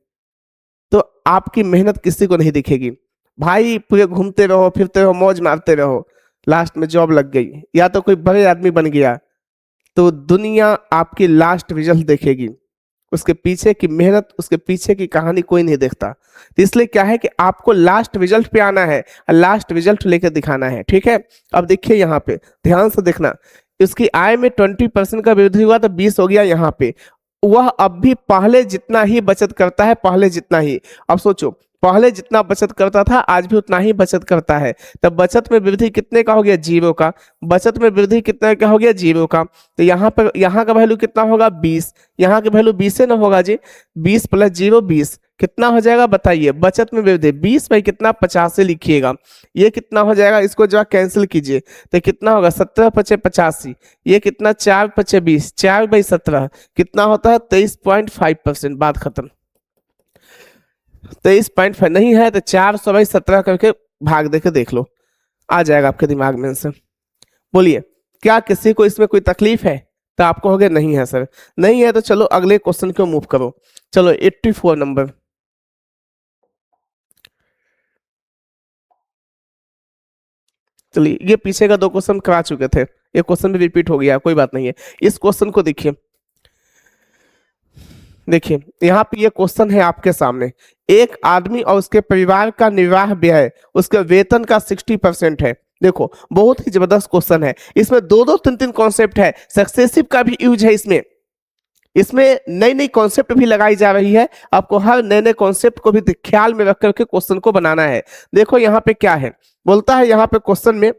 तो आपकी मेहनत किसी को नहीं दिखेगी भाई। पूरे घूमते रहो, फिरते रहो, मौज मारते रहो, लास्ट में जॉब लग गई या तो कोई बड़े आदमी बन गया, तो दुनिया आपकी लास्ट रिजल्ट देखेगी, उसके पीछे की मेहनत, उसके पीछे की कहानी कोई नहीं देखता। तो इसलिए क्या है कि आपको लास्ट रिजल्ट पे आना है और लास्ट रिजल्ट लेकर दिखाना है, ठीक है। अब देखिए यहाँ पे ध्यान से देखना, उसकी आय में 20% का वृद्धि हुआ तो 20 हो गया यहाँ पे। वह अब भी पहले जितना ही बचत करता है, पहले जितना ही। अब सोचो, पहले जितना बचत करता था आज भी उतना ही बचत करता है, तब बचत में वृद्धि कितने का हो गया, 0 का। बचत में वृद्धि कितने का हो गया, 0 का। तो यहाँ पर यहाँ का वैल्यू कितना होगा, 20, यहाँ की वैल्यू 20 से ना होगा जी, 20 प्लस 0 20, कितना हो जाएगा बताइए। बचत में वृद्धि 20 बाई कितना, 50 से लिखिएगा, ये कितना हो जाएगा, इसको जो कैंसिल कीजिए तो कितना होगा, 17 पचे 85, ये कितना 4 पचे 20, 4 बाई 17 कितना होता है 23.5%। बात खत्म। 23.5 नहीं है तो 400 बाई 17 करके भाग देके देख लो, आ जाएगा आपके दिमाग में से। बोलिए क्या किसी को इसमें कोई तकलीफ है, तो आप कहोगे नहीं है सर। नहीं है तो चलो अगले क्वेश्चन को मूव करो। चलो 84 नंबर, चलिए ये पीछे का 2 क्वेश्चन करा चुके थे, ये क्वेश्चन भी रिपीट हो गया, कोई बात नहीं है। इस क्वेश्चन को देखिए, देखिए यहाँ पे ये क्वेश्चन है आपके सामने, एक आदमी और उसके परिवार का निर्वाह व्यय उसके वेतन का 60% है। देखो बहुत ही जबरदस्त क्वेश्चन है, इसमें 2-2 3-3 कॉन्सेप्ट है, सक्सेसिव का भी यूज है इसमें, इसमें नई नई कॉन्सेप्ट भी लगाई जा रही है। आपको हर नए नए कॉन्सेप्ट को भी ख्याल में रख करके क्वेश्चन को बनाना है। देखो यहाँ पे क्या है, बोलता है यहाँ पे क्वेश्चन में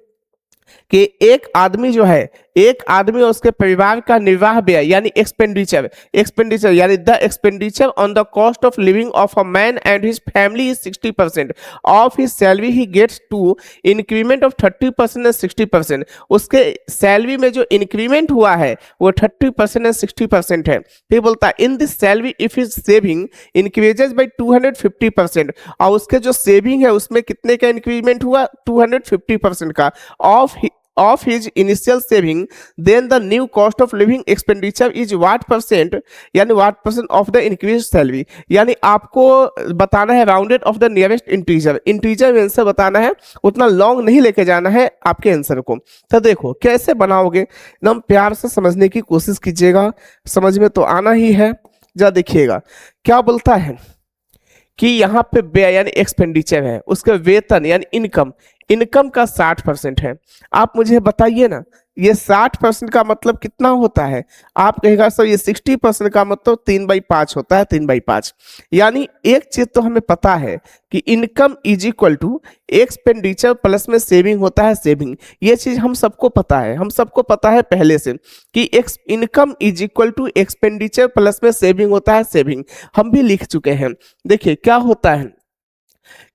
कि एक आदमी जो है, एक आदमी और उसके परिवार का निर्वाह व्यय यानी एक्सपेंडिचर, एक्सपेंडिचर यानी the expenditure on the cost of living of a man and his family is 60% of his salary he gets two increment of 30% and 60%। उसके सैलरी में जो इंक्रीमेंट हुआ है वो 30% एंड 60% है। फिर बोलता है in this salary if his saving increases by 250%, और उसके जो सेविंग है उसमें कितने का इंक्रीमेंट हुआ, 250% का of his initial saving, then the new cost of living expenditure is what percent, यानी what percent of the increased salary। यानी आपको बताना है rounded off the nearest integer, integer में आंसर बताना है, उतना लॉन्ग नहीं लेके जाना है आपके आंसर को। तो देखो कैसे बनाओगे, एकदम प्यार से समझने की कोशिश कीजिएगा, समझ में तो आना ही है। जा देखिएगा क्या बोलता है कि यहाँ पे व्यय यानी एक्सपेंडिचर है, उसके वेतन यानी इनकम, इनकम का 60% है। आप मुझे बताइए ना ये 60% का मतलब कितना होता है, आप कहेगा सर ये 60% का मतलब 3/5 होता है, 3/5। यानी एक चीज तो हमें पता है कि income is equal to expenditure plus में सेविंग होता है, सेविंग, ये चीज हम सबको पता है, हम सबको पता है पहले से कि income is equal to expenditure plus में सेविंग होता है, सेविंग हम भी लिख चुके हैं। देखिए क्या होता है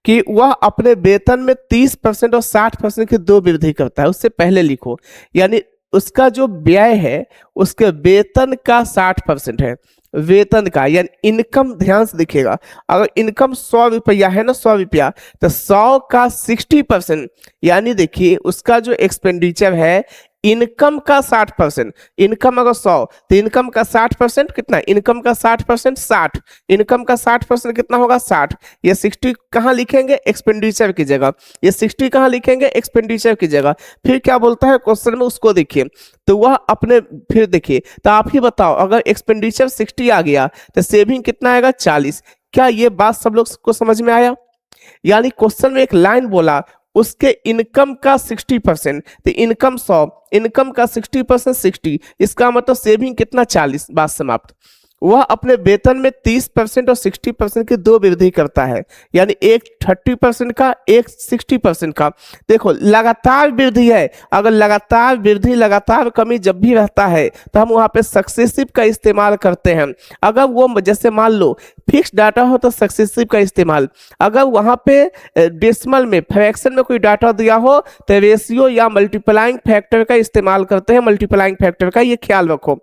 कि वह अपने वेतन में 30% और 60% की 2 वृद्धि करता है, उससे पहले लिखो, यानी उसका जो व्यय है उसके वेतन का 60% है, वेतन का यानी इनकम, ध्यान से देखिएगा, अगर इनकम 100 रुपया है ना, 100 रुपया, तो 100 का 60% यानी देखिए उसका जो एक्सपेंडिचर है इनकम का 60%, इनकम अगर 100 तो इनकम का 60% कितना, इनकम का 60% 60, इनकम का 60% कितना होगा 60। ये 60 कहाँ लिखेंगे, एक्सपेंडिचर की जगह, ये 60 कहाँ लिखेंगे, एक्सपेंडिचर की जगह। फिर क्या बोलता है क्वेश्चन में, उसको देखिए, तो वह अपने, फिर देखिए तो आप ही बताओ अगर एक्सपेंडिचर 60 आ गया तो सेविंग कितना आएगा 40। क्या ये बात सब लोग को समझ में आया। यानी क्वेश्चन में एक लाइन बोला उसके इनकम का 60%, तो इनकम 100, इनकम का 60% 60, इसका मतलब सेविंग कितना 40, बात समाप्त। वह अपने वेतन में 30% और 60% की दो वृद्धि करता है, यानी एक 30% का, एक 60% का। देखो लगातार वृद्धि है, अगर लगातार वृद्धि लगातार कमी जब भी रहता है तो हम वहाँ पे सक्सेसिव का इस्तेमाल करते हैं। अगर वो जैसे मान लो फिक्स डाटा हो तो सक्सेसिव का इस्तेमाल, अगर वहाँ पे डेसिमल में फ्रैक्शन में कोई डाटा दिया हो तो रेशियो या मल्टीप्लाइंग फैक्टर का इस्तेमाल करते हैं, मल्टीप्लाइंग फैक्टर का, ये ख्याल रखो।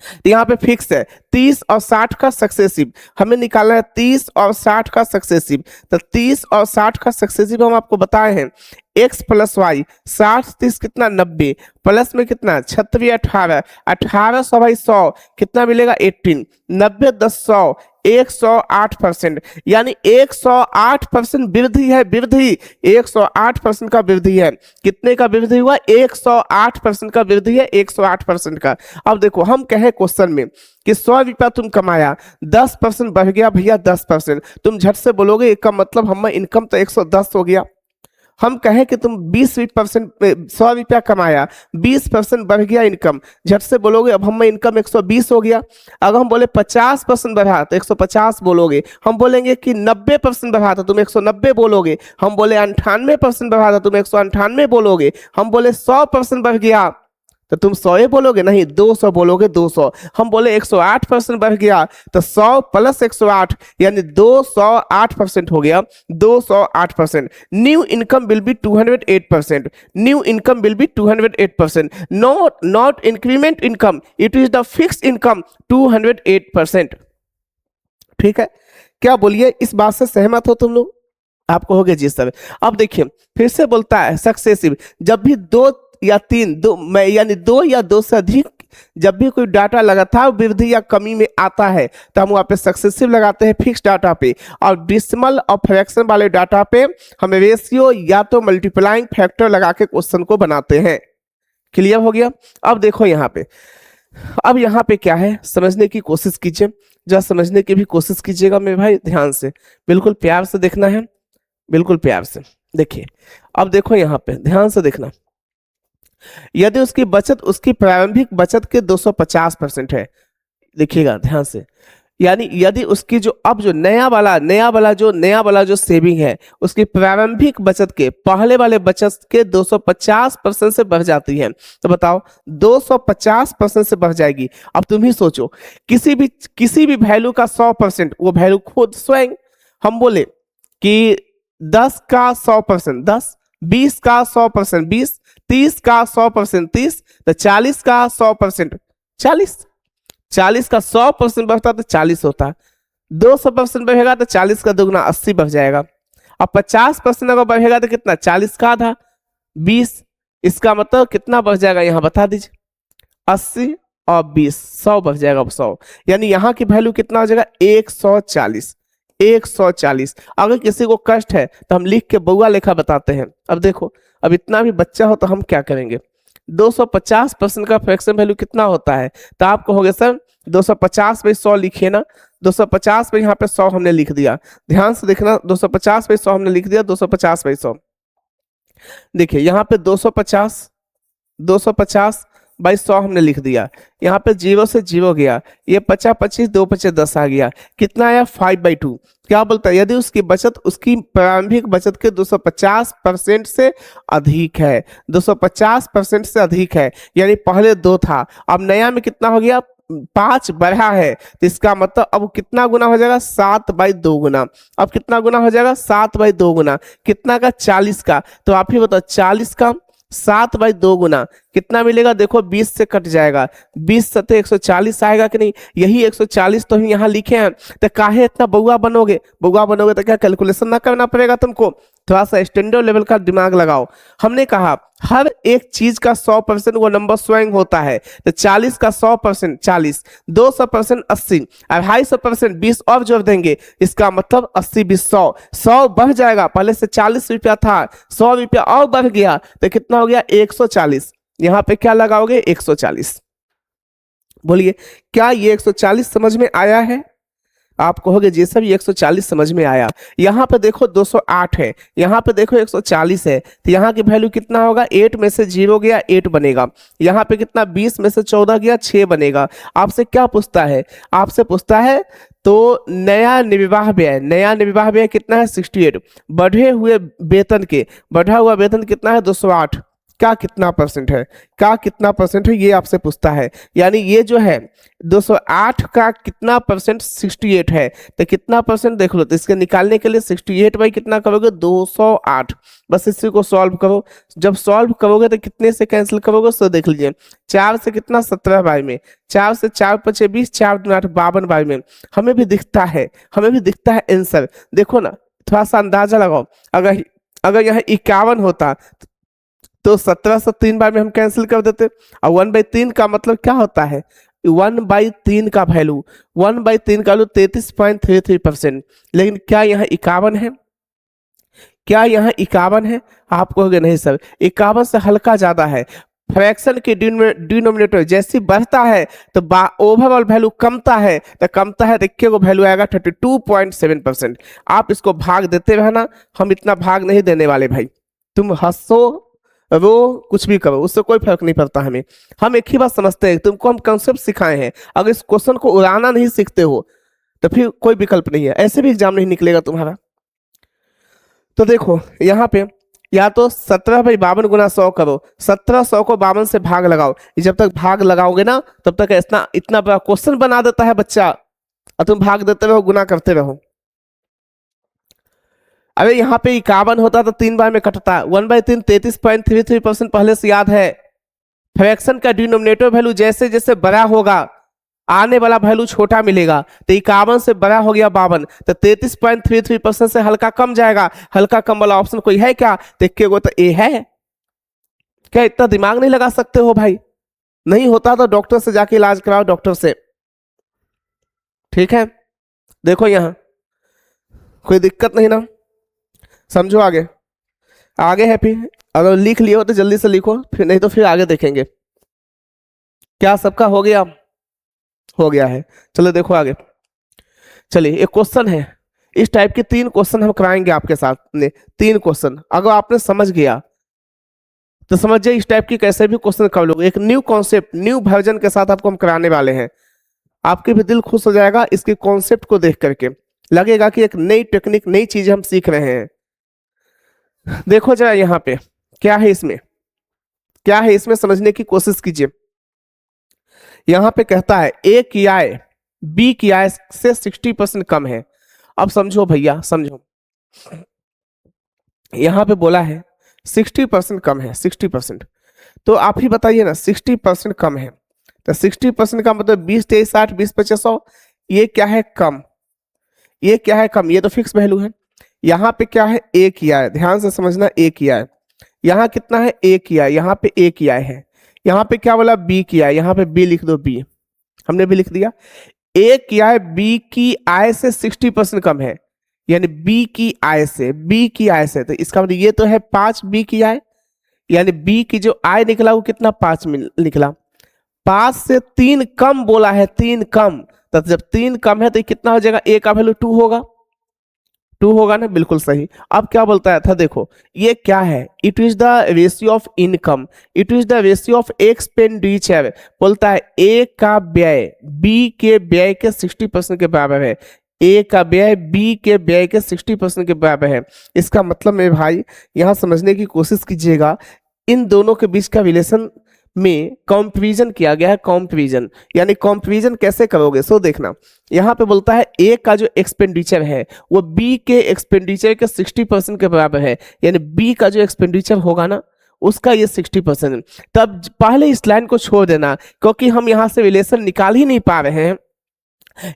तो यहाँ पे फिक्स है 30 और 60 का सक्सेसिव, हमें निकालना है 30 और 60 का सक्सेसिव। तो 30 और 60 का सक्सेसिव हम आपको बताए हैं x प्लस वाई, 60 30 कितना 90, प्लस में कितना 36 18, 1800 भाई 100 कितना मिलेगा 18, 90 10 100 108%, यानी 108% वृद्धि है, वृद्धि 108% का वृद्धि है। कितने का वृद्धि हुआ 108% का वृद्धि है, 108% का। अब देखो हम कहे क्वेश्चन में कि 100 रुपया तुम कमाया, 10% बढ़ गया भैया 10%, तुम झट से बोलोगे इसका मतलब हमारा इनकम तो 110 हो गया। हम कहें कि तुम 20% 100 रुपया कमाया, 20% बढ़ गया इनकम, झट से बोलोगे अब हमारा इनकम 120 हो गया। अगर हम बोले 50% बढ़ा तो 150 बोलोगे, हम बोलेंगे कि 90% बढ़ा तो तुम 190 बोलोगे, हम बोले 98% बढ़ा तो तुम 198 बोलोगे, हम बोले 100% बढ़ गया तो तुम 100 बोलोगे, नहीं 200 बोलोगे 200। हम बोले 108% बढ़ गया तो 100 प्लस 108 यानी 208% हो गया, 208%। New income will be 208%, new income will be 208%, not increment income, it is the fix income 208%। ठीक है, क्या बोलिए इस बात से सहमत हो तुम लोग? आप कहोगे जी सर। अब देखिए फिर से बोलता है सक्सेसिव, जब भी दो या तीन यानी दो या दो से अधिक जब भी कोई डाटा लगातार वृद्धि या कमी में आता है तो हम वहाँ पे सक्सेसिव लगाते हैं फिक्स डाटा पे, और डेसिमल और फ्रैक्शन वाले डाटा पे हम रेशियो या तो मल्टीप्लाइंग फैक्टर लगा के क्वेश्चन को बनाते हैं। क्लियर हो गया? अब देखो यहाँ पे, अब यहाँ पे क्या है समझने की कोशिश कीजिए, जरा समझने की भी कोशिश कीजिएगा मेरे भाई, ध्यान से, बिल्कुल प्यार से देखना है, बिल्कुल प्यार से देखिए। अब देखो यहाँ पे ध्यान से देखना, यदि उसकी बचत उसकी प्रारंभिक बचत के 250% है, देखिएगा ध्यान से, यानी यदि उसकी जो अब जो नया वाला जो सेविंग है उसकी प्रारंभिक बचत के पहले वाले बचत के 250% से बढ़ जाती है, तो बताओ 250% से बढ़ जाएगी। अब तुम ही सोचो किसी भी वैल्यू का 100% वो वैल्यू खुद स्वयं, हम बोले कि 10 का 100% 10, 20 का 100% 20, 30 का 100% 30, तो 40 का 100% 40, 40 का 100% बढ़ता तो 40 होता, 200% बढ़ेगा तो 40 का दुगना 80 बढ़ जाएगा। अब 50% अगर बढ़ेगा तो कितना 40 का आधा 20, इसका मतलब कितना बढ़ जाएगा यहाँ बता दीजिए, 80 और 20 100 बढ़ जाएगा, 100 यानी यहाँ की वैल्यू कितना हो जाएगा 140, 140। अगर किसी को कष्ट है तो हम लिख के बउआ लेखा बताते हैं। अब देखो अब इतना भी बच्चा हो तो हम क्या करेंगे, 250% का फ्रैक्शन वैल्यू कितना होता है, तो आप कहोगे सर 250 पे 100 लिखिए ना, 250 पे यहाँ पे 100 हमने लिख दिया, ध्यान से देखना 250 पे 100 हमने लिख दिया, 250 पे 100, देखिए यहाँ पे 250 बाई 100 हमने लिख दिया, यहाँ पे 0 से 0 गया, ये 50 25 2 25 10 आ गया, कितना आया 5/2। क्या बोलता है, यदि उसकी बचत उसकी प्रारंभिक बचत के 250% से अधिक है, 250% से अधिक है, यानी पहले 2 था अब नया में कितना हो गया 5 बढ़ा है, तो इसका मतलब अब कितना गुना हो जाएगा 7/2 गुना। अब कितना गुना हो जाएगा 7/2 गुना, कितना का 40 का, तो आप ही बताओ 40 का 7/2 गुना कितना मिलेगा, देखो 20 से कट जाएगा, 20 सते 140 आएगा कि नहीं, यही 140 तो हम यहाँ लिखे हैं। तो काहे इतना बउआ बनोगे तो क्या कैलकुलेशन ना करना पड़ेगा तुमको, थोड़ा सा स्टैंडर्ड लेवल का दिमाग लगाओ। हमने कहा हर एक चीज का 100% वो नंबर स्वयं होता है, तो 40 का 100% 40, 200% 80, 250% 20 और जोड़ देंगे, इसका मतलब 80 20 100, 100 बढ़ जाएगा, पहले से 40 रुपया था 100 रुपया और बढ़ गया तो कितना हो गया 140, यहाँ पे क्या लगाओगे 140। बोलिए क्या ये 140 समझ में आया है? आप कहोगे जी सर ये 140 समझ में आया। यहाँ पे देखो 208 है, यहाँ पे देखो 140 है, तो यहाँ की वैल्यू कितना होगा, 8 में से 0 गया 8 बनेगा। यहाँ पे कितना 20 में से 14 गया 6 बनेगा। आपसे क्या पूछता है, आपसे पूछता है तो नया निर्वाह व्यय, नया निर्वाह व्यय कितना है 68, बढ़े हुए वेतन के, बढ़ा हुआ वेतन कितना है 208, क्या कितना परसेंट है, क्या कितना परसेंट है ये आपसे पूछता है। यानी ये जो है 208 का कितना परसेंट 68 है, तो कितना परसेंट देख लो। तो इसके निकालने के लिए 68 बाई कितना करोगे 208, बस इसी को सॉल्व करो। जब सॉल्व करोगे तो कितने से कैंसिल करोगे तो देख लीजिए, 4 से कितना 17 बाई में, 4 से 4 पचे 20, 4 दूना 8 52 बाई में हमें भी दिखता है, हमें भी दिखता है आंसर। देखो ना थोड़ा सा अंदाजा लगाओ, अगर अगर यहाँ 51 होता तो 17 से 3 बार में हम कैंसिल कर देते, और 1/3 का मतलब क्या होता है, 1/3 का वैल्यू, 1/3 का वैल्यू 33.33%। लेकिन क्या यहाँ 51 है, क्या यहाँ 51 है, आप कहोगे नहीं सर 51 से हल्का ज्यादा है। फ्रैक्शन के डिनोमिनेटर जैसे बढ़ता है तो ओवरऑल वैल्यू कमता है, तो कमता है तो क्या को वैल्यू आएगा 32.7%। आप इसको भाग देते रहना, हम इतना भाग नहीं देने वाले भाई। तुम हंसो वो कुछ भी करो उससे कोई फर्क नहीं पड़ता हमें। हम एक ही बात समझते हैं, तुमको हम कंसेप्ट सिखाए हैं, अगर इस क्वेश्चन को उड़ाना नहीं सीखते हो तो फिर कोई विकल्प नहीं है, ऐसे भी एग्जाम नहीं निकलेगा तुम्हारा। तो देखो यहाँ पे या तो 17/52 गुना 100 करो, 1700 को 52 से भाग लगाओ। जब तक भाग लगाओगे ना तब तक इतना इतना बड़ा क्वेश्चन बना देता है बच्चा, और तुम भाग देते रहो गुना करते रहो। अरे यहाँ पे 51 होता तो 3 बार में कटता, 1/3 33.33% पहले से याद है। फ्रैक्शन का डिनोमिनेटर वैल्यू जैसे जैसे बड़ा होगा आने वाला वैल्यू छोटा मिलेगा, तो 51 से बड़ा हो गया 52, तो 33.33% से हल्का कम जाएगा। हल्का कम वाला ऑप्शन कोई है क्या, देखिएगा तो ए है। क्या इतना दिमाग नहीं लगा सकते हो भाई, नहीं होता तो डॉक्टर से जाके इलाज कराओ, डॉक्टर से, ठीक है। देखो यहाँ कोई दिक्कत नहीं ना, समझो आगे, आगे है फिर अगर लिख लियो तो जल्दी से लिखो, फिर नहीं तो फिर आगे देखेंगे। क्या सबका हो गया, हो गया है, चलो देखो आगे। चलिए एक क्वेश्चन है, इस टाइप के 3 क्वेश्चन हम कराएंगे आपके साथ में, 3 क्वेश्चन अगर आपने समझ गया तो समझ जाइए इस टाइप की कैसे भी क्वेश्चन कर लोगे। एक न्यू कॉन्सेप्ट न्यू वर्जन के साथ आपको हम कराने वाले हैं, आपके भी दिल खुश हो जाएगा इसके कॉन्सेप्ट को देख करके, लगेगा कि एक नई टेक्निक नई चीज हम सीख रहे हैं। देखो जरा यहाँ पे क्या है, इसमें क्या है, इसमें समझने की कोशिश कीजिए। यहाँ पे कहता है ए की आय बी की आय से 60% कम है। अब समझो भैया समझो, यहाँ पे बोला है 60% कम है, 60%, तो आप ही बताइए ना 60% कम है, तो 60% का मतलब 20 23 60 20 50 100, ये क्या है कम, ये क्या है कम, ये तो फिक्स वैल्यू है। यहाँ पे क्या है ए किया है, ध्यान से समझना ए किया है, यहाँ कितना है ए किया है, यहाँ पे ए किया है, यहाँ पे क्या बोला बी किया है, यहाँ पे बी लिख दो, बी हमने भी लिख दिया। ए किया है बी की आय से 60% कम है, यानी बी की आय से, बी की आय से, तो इसका मतलब ये तो है 5 बी की आय, यानी बी की जो आय निकला वो कितना 5 निकला, 5 से 3 कम बोला है, 3 कम, तो जब 3 कम है तो कितना हो जाएगा, ए का वैल्यू 2 होगा, 2 होगा ना, बिल्कुल सही। अब क्या बोलता है था, देखो ये क्या है, it is the ratio of income, it is the ratio of expenditure, बोलता है ए का व्यय बी के व्यय के 60% के बराबर है, ए का व्यय बी के व्यय के 60% के बराबर है। इसका मतलब मेरे भाई यहाँ समझने की कोशिश कीजिएगा, इन दोनों के बीच का रिलेशन में कंपैरिजन किया गया है, कंपैरिजन, यानी कंपैरिजन कैसे करोगे सो देखना। यहाँ पे बोलता है ए का जो एक्सपेंडिचर है वो बी के एक्सपेंडिचर के 60% के बराबर है, यानी बी का जो एक्सपेंडिचर होगा ना उसका ये 60%। तब पहले इस लाइन को छोड़ देना, क्योंकि हम यहाँ से रिलेशन निकाल ही नहीं पा रहे हैं,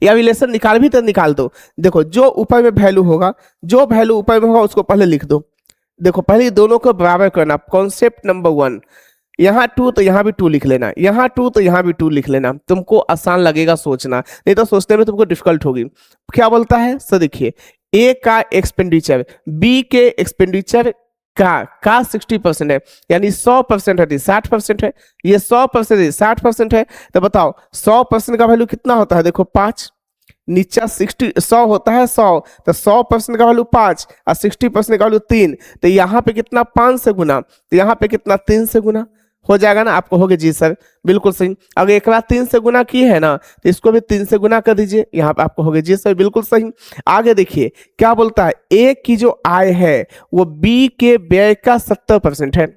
या रिलेशन निकाल भी तो निकाल दो। देखो जो ऊपर में वैल्यू होगा, जो वैल्यू ऊपर में होगा उसको पहले लिख दो। देखो पहले दोनों को बराबर करना, कॉन्सेप्ट नंबर 1, यहाँ 2 तो यहाँ भी 2 लिख लेना, यहाँ 2 तो यहाँ भी 2 लिख लेना, तुमको आसान लगेगा सोचना, नहीं तो सोचने में तुमको डिफिकल्ट होगी। क्या बोलता है सर, देखिए ए का एक्सपेंडिचर बी के एक्सपेंडिचर का 60% है, यानी 100% है 60% है, ये 100% है 60% है, तो बताओ 100% का वैल्यू कितना होता है, देखो 5, नीचा 100 होता है 100, तो 100% का वैल्यू 5 और 60% का वैल्यू 3, तो यहाँ पे कितना 5 से गुना, तो यहाँ पे कितना 3 से गुना हो जाएगा ना। आपको होगे जी सर बिल्कुल सही। अगर एक बार 3 से गुना की है ना तो इसको भी 3 से गुना कर दीजिए, यहाँ पे आपको होगे जी सर बिल्कुल सही। आगे देखिए क्या बोलता है, ए की जो आय है वो बी के व्यय का 70% है।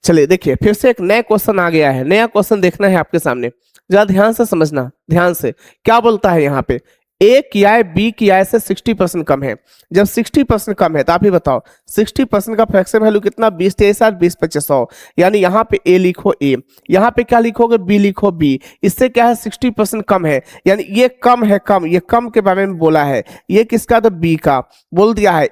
चलिए देखिए फिर से एक नया क्वेश्चन आ गया है, नया क्वेश्चन देखना है आपके सामने, जरा ध्यान से समझना, ध्यान से। क्या बोलता है यहाँ पे, ए की आय बी की आय से 60% कम है। जब 60% कम है तो आप ही बताओ 60% का फ्रैक्शन वैल्यू कितना, 20 23 8 20 25 100, यानी यहाँ पे ए लिखो ए, यहाँ पे क्या लिखोगे बी लिखो बी। इससे क्या है 60% कम है, यानी ये कम है, कम, ये कम के बारे में बोला है। ये किसका, तो बी का बोल दिया है।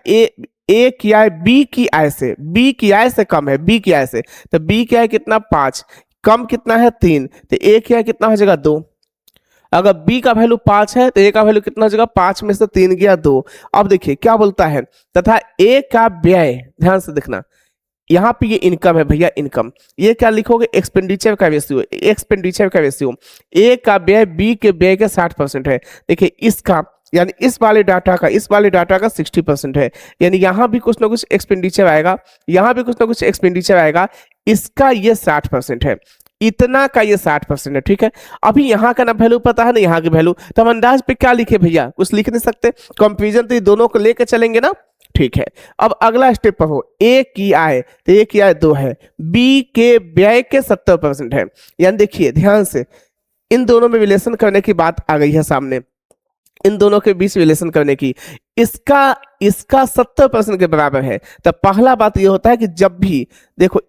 ए की आय बी की आय से, बी की आय से कम है, बी की आय से, तो बी की आय कितना 5, कम कितना है 3, तो ए की आय कितना हो जाएगा 2। अगर बी का वैल्यू 5 है तो ए का वैल्यू कितना हो जाएगा, 5 में से 3 गया 2। अब देखिए क्या बोलता है, तथा ए का व्यय, ध्यान से देखना, यहाँ पे ये इनकम है भैया, इनकम, ये क्या लिखोगे एक्सपेंडिचर का रेशियो, एक्सपेंडिचर का रेशियो। ए का व्यय बी के व्यय के 60% है। देखिए इसका यानी इस वाले डाटा का 60% है, यानी यहाँ भी कुछ ना कुछ एक्सपेंडिचर आएगा, यहाँ भी कुछ ना कुछ एक्सपेंडिचर आएगा, इसका ये 60% है, इतना का ये 60% है। ठीक है, अभी यहाँ का ना वैल्यू पता है ना यहाँ की वैल्यू, तो हम अंदाज पे क्या लिखे भैया, कुछ लिख नहीं सकते, कंपेरिजन तो ये दोनों को लेकर चलेंगे ना। ठीक है, अब अगला स्टेप पर हो, ए की आय, तो ए की आय 2 है, बी के व्यय के 70% है, यानी देखिए ध्यान से इन दोनों में रिलेशन करने की बात आ गई है सामने, इन दोनों के बीच रिलेशन करने की, इसका 70% के बराबर है। तो पहला बात ये होता है कि जब भी देखो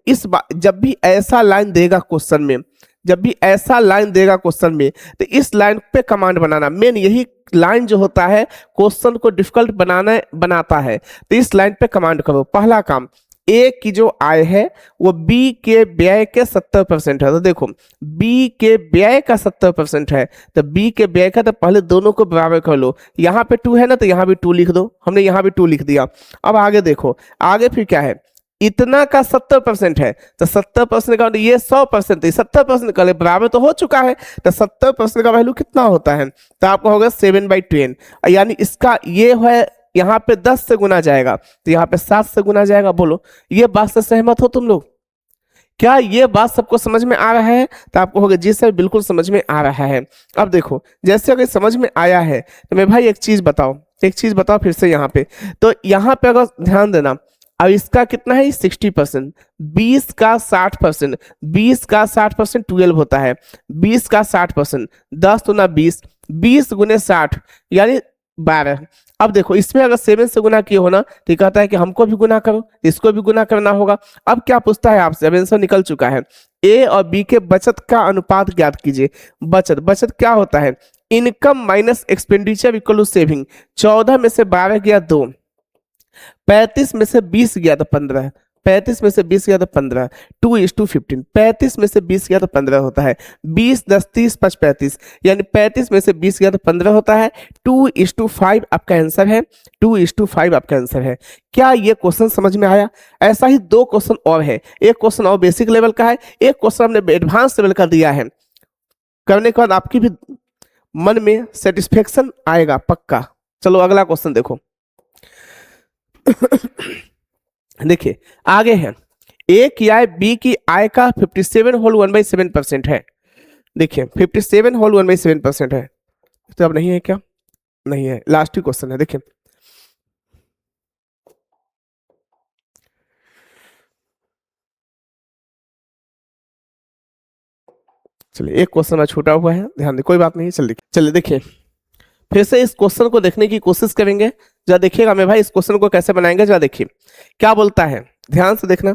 जब भी ऐसा लाइन देगा क्वेश्चन में, जब भी ऐसा लाइन देगा क्वेश्चन में, तो इस लाइन पे कमांड बनाना, मेन यही लाइन जो होता है क्वेश्चन को डिफिकल्ट बनाता है, तो इस लाइन पे कमांड करो। पहला काम, ए की जो आय है वो बी के व्यय के 70% है, तो देखो बी के व्यय का 70% है, तो बी के व्यय का, तो पहले दोनों को बराबर कर लो, यहाँ पे 2 है ना तो यहाँ भी 2 लिख दो, हमने यहाँ भी 2 लिख दिया। अब आगे देखो, आगे फिर क्या है, इतना का 70% है, तो 70% का ये 100%, 70% का बराबर तो हो चुका है, तो 70% का वैल्यू कितना होता है, तो आपको होगा 7/10, यानी इसका ये है, यहाँ पे 10 से गुना जाएगा तो यहाँ पे 7 से गुना जाएगा। बोलो ये बात से सहमत हो तुम लोग, क्या ये बात सबको समझ में आ रहा है, तो आपको होगा जी सर बिल्कुल समझ में आ रहा है। अब देखो जैसे अगर समझ में आया है तो मैं भाई एक चीज बताओ फिर से यहाँ पे, तो यहाँ पे अगर ध्यान देना, अब इसका कितना है 60%, 20 का 60%, 20 का 60% 12 होता है, 20 का 60%, 10 गुना 20, 20 गुने 60 यानी 12। अब देखो इसमें अगर 7 से गुना किए हो ना तो कहता है कि हमको भी गुना करो, इसको भी गुना करना होगा। अब क्या पूछता है आपसे, अब आंसर निकल चुका है, ए और बी के बचत का अनुपात ज्ञात कीजिए। बचत क्या होता है, income minus expenditure equal to saving. 14 में से 12 गया 2, 35 में से 20 गया तो 15, 35 में से 20 गया तो 15, 2:15, 35 में से 20 गया तो 15 होता है, 20 10 30 5 35, यानी 35 में से 20 गया तो 15 होता है, 2:5 आपका आंसर है, 2:5 आपका आंसर है। क्या ये क्वेश्चन समझ में आया? ऐसा ही 2 क्वेश्चन और है, एक क्वेश्चन और बेसिक लेवल का है, एक क्वेश्चन हमने एडवांस लेवल का दिया है, करने के बाद आपकी भी मन में सेटिस्फेक्शन आएगा पक्का। चलो अगला क्वेश्चन देखो। देखिए आगे है, ए की आय बी की आय का 57 होल 1/7% है। देखिए 57 होल 1/7% है, तो अब नहीं है क्या? नहीं है, लास्ट ही क्वेश्चन है। देखिए चलिए एक क्वेश्चन छूटा हुआ है, ध्यान दे, कोई बात नहीं। चलिए देखिए फिर से इस क्वेश्चन को देखने की कोशिश करेंगे, जरा देखिएगा मैं भाई इस क्वेश्चन को कैसे बनाएंगे। जरा देखिए क्या बोलता है, ध्यान से देखना,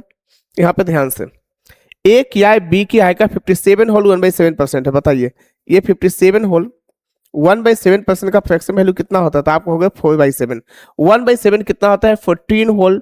यहाँ पे ध्यान से, ए की आय बी की आय का 57 होल 1/7% है। बताइए ये 57 होल 1/7% का फ्रैक्शन वैल्यू कितना होता है, तो आपको होगा 4/7। 1/7 कितना होता है, 14 होल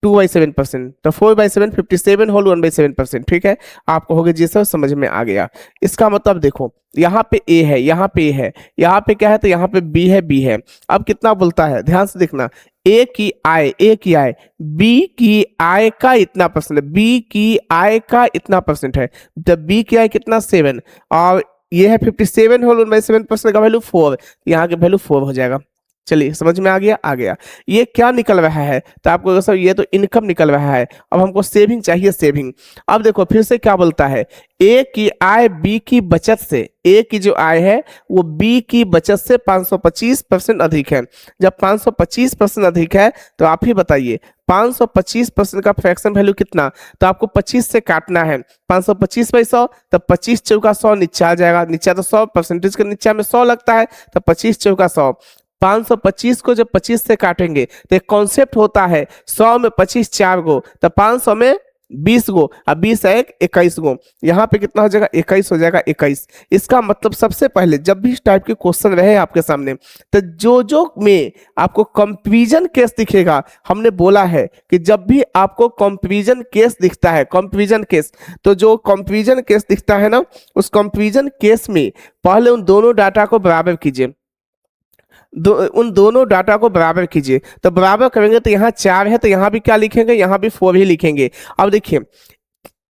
2/7%, तो 4/7 57 होल 1/7%। ठीक है, आपको होगा जी सर समझ में आ गया। इसका मतलब देखो यहाँ पे ए है, यहाँ पे ए है, यहाँ पे क्या है, तो यहाँ पे बी है, बी है। अब कितना बोलता है, ध्यान से देखना, ए की आय, ए की आय, बी की आय का इतना परसेंट है, बी की आय का इतना परसेंट है, जब बी की आय कितना 7 और ये है 57 होल 1/7% का वैल्यू 4, यहाँ के वैल्यू 4 हो जाएगा। चलिए समझ में आ गया, आ गया। ये क्या निकल रहा है, तो आपको सर ये तो इनकम निकल रहा है। अब हमको सेविंग चाहिए, सेविंग। अब देखो फिर से क्या बोलता है, ए की आय बी की बचत से, ए की जो आय है वो बी की बचत से 525% अधिक है। जब 525% अधिक है तो आप ही बताइए 525% का फ्रैक्शन वैल्यू कितना, तो आपको 25 से काटना है, 525/100, तो 25 चौका 100 नीचे आ जाएगा, नीचे तो 100 परसेंटेज के नीचे में 100 लगता है, तो 25 चौका 100। 525 को जब 25 से काटेंगे तो एक कॉन्सेप्ट होता है, 100 में 25 4 गो, तो 500 में 20 गो, अब 20 है 21 गो, यहाँ पे कितना हो जाएगा 21 हो जाएगा, 21। इसका मतलब सबसे पहले जब भी इस टाइप के क्वेश्चन रहे आपके सामने, तो जो में आपको कंपैरिजन केस दिखेगा, हमने बोला है कि जब भी आपको कंपैरिजन केस दिखता है, कंपैरिजन केस, तो जो कंपैरिजन केस दिखता है ना, उस कंपैरिजन केस में पहले उन दोनों डाटा को बराबर कीजिए, उन दोनों डाटा को बराबर कीजिए। तो बराबर करेंगे तो यहाँ 4 है, तो यहाँ भी क्या लिखेंगे, यहाँ भी 4 ही लिखेंगे। अब देखिए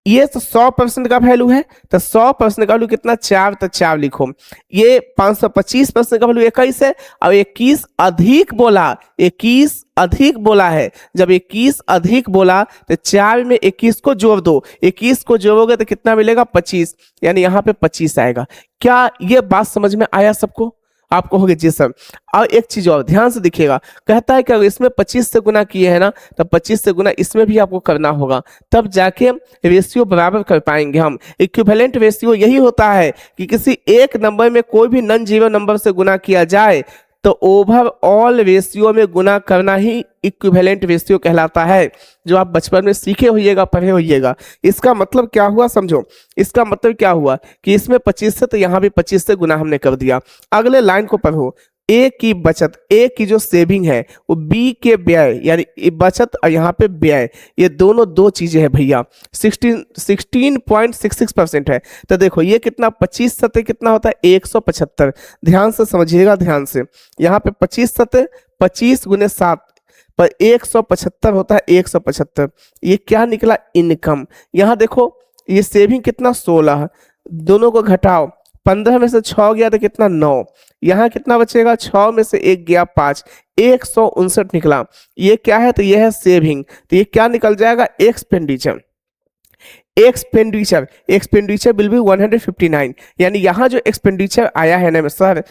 ये तो 100% का वैल्यू है, तो 100% का वैल्यू कितना 4, तो 4 लिखो। ये 525% का वैल्यू 21 है, और 21 अधिक बोला, 21 अधिक बोला है। जब 21 अधिक बोला तो 4 में 21 को जोड़ दो, 21 को जोड़ोगे तो कितना मिलेगा 25, यानी यहाँ पे 25 आएगा। क्या ये बात समझ में आया सबको? आपको होगी जी सर। और एक चीज और ध्यान से देखिएगा, कहता है कि अगर इसमें 25 से गुना किए हैं ना, तो 25 से गुना इसमें भी आपको करना होगा, तब जाके रेशियो बराबर कर पाएंगे हम। इक्विवेलेंट रेशियो यही होता है कि किसी एक नंबर में कोई भी नॉन जीरो नंबर से गुना किया जाए तो ओवरऑल रेशियो में गुना करना ही इक्विवेलेंट रेशियो कहलाता है, जो आप बचपन में सीखे होइएगा, पढ़े होइएगा। इसका मतलब क्या हुआ समझो, इसका मतलब क्या हुआ कि इसमें 25 से, तो यहाँ भी 25 से गुना हमने कर दिया। अगले लाइन को पढ़ो, ए की बचत, ए की जो सेविंग है वो बी के व्यय, यानी बचत और यहाँ पे व्यय, ये दोनों दो चीजें हैं भैया। 16.66% है, तो देखो ये कितना 25 सते कितना होता है 175। ध्यान से समझिएगा, ध्यान से, यहाँ पे 25 सते 25 गुने 7 पर 175 होता है, 175। ये क्या निकला, इनकम। यहाँ देखो ये सेविंग कितना 16, दोनों को घटाओ, 15 में से 6 गया तो कितना 9, यहाँ कितना बचेगा 6 में से 1 गया 5, 159 निकला। ये क्या है, तो ये है सेविंग, तो ये क्या निकल जाएगा expenditure. Expenditure, expenditure will be 159, यानी यहाँ जो एक्सपेंडिचर आया है ना सर,